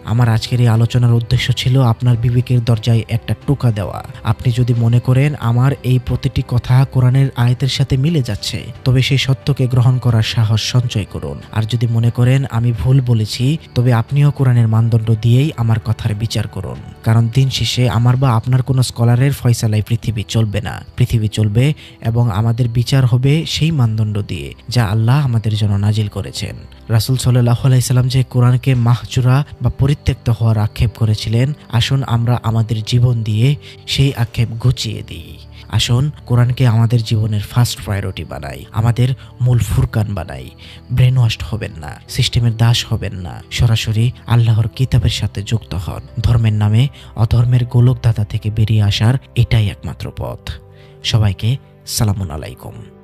আমার আজকের এই আলোচনার উদ্দেশ্য ছিল আপনার বিবেকের দরজায় একটা টোকা দেওয়া। আপনি যদি মনে করেন আমার এই প্রতিটি কথা কোরআনের আয়াতের সাথে মিলে যাচ্ছে, তবে সেই সত্যকে গ্রহণ করার সাহস সঞ্চয় করুন। আর যদি মনে করেন আমি ভুল বলেছি, তবে আপনিও কোরআনের মানদণ্ড দিয়েই আমার কথার বিচার করুন। কারণ দিন শেষে আমার বা আপনার কোনো স্কলারের ফয়সালায় পৃথিবী চলবে না। পৃথিবী চলবে এবং আমাদের বিচার হবে সেই মানদণ্ড দিয়ে যা আল্লাহ আমাদের জন্য নাজিল করেছেন। রাসূল সাল্লাল্লাহু আলাইহি সাল্লাম যে কোরআনকে মাহজুরা বা পরিত্যক্ত হওয়ার আক্ষেপ করেছিলেন, আসুন আমরা আমাদের জীবন দিয়ে সেই আক্ষেপ ঘুচিয়ে দিই। আসুন কোরআনকে আমাদের জীবনের ফার্স্ট প্রায়োরিটি বানাই, আমাদের মূল ফুরকান বানাই। ব্রেন ওয়াশড হবেন না, সিস্টেমের দাস হবেন না, সরাসরি আল্লাহর কিতাবের সাথে যুক্ত হন। ধর্মের নামে অধর্মের গোলকধাঁধা থেকে বেরিয়ে আসার এটাই একমাত্র পথ। সবাইকে সালামুন আলাইকুম।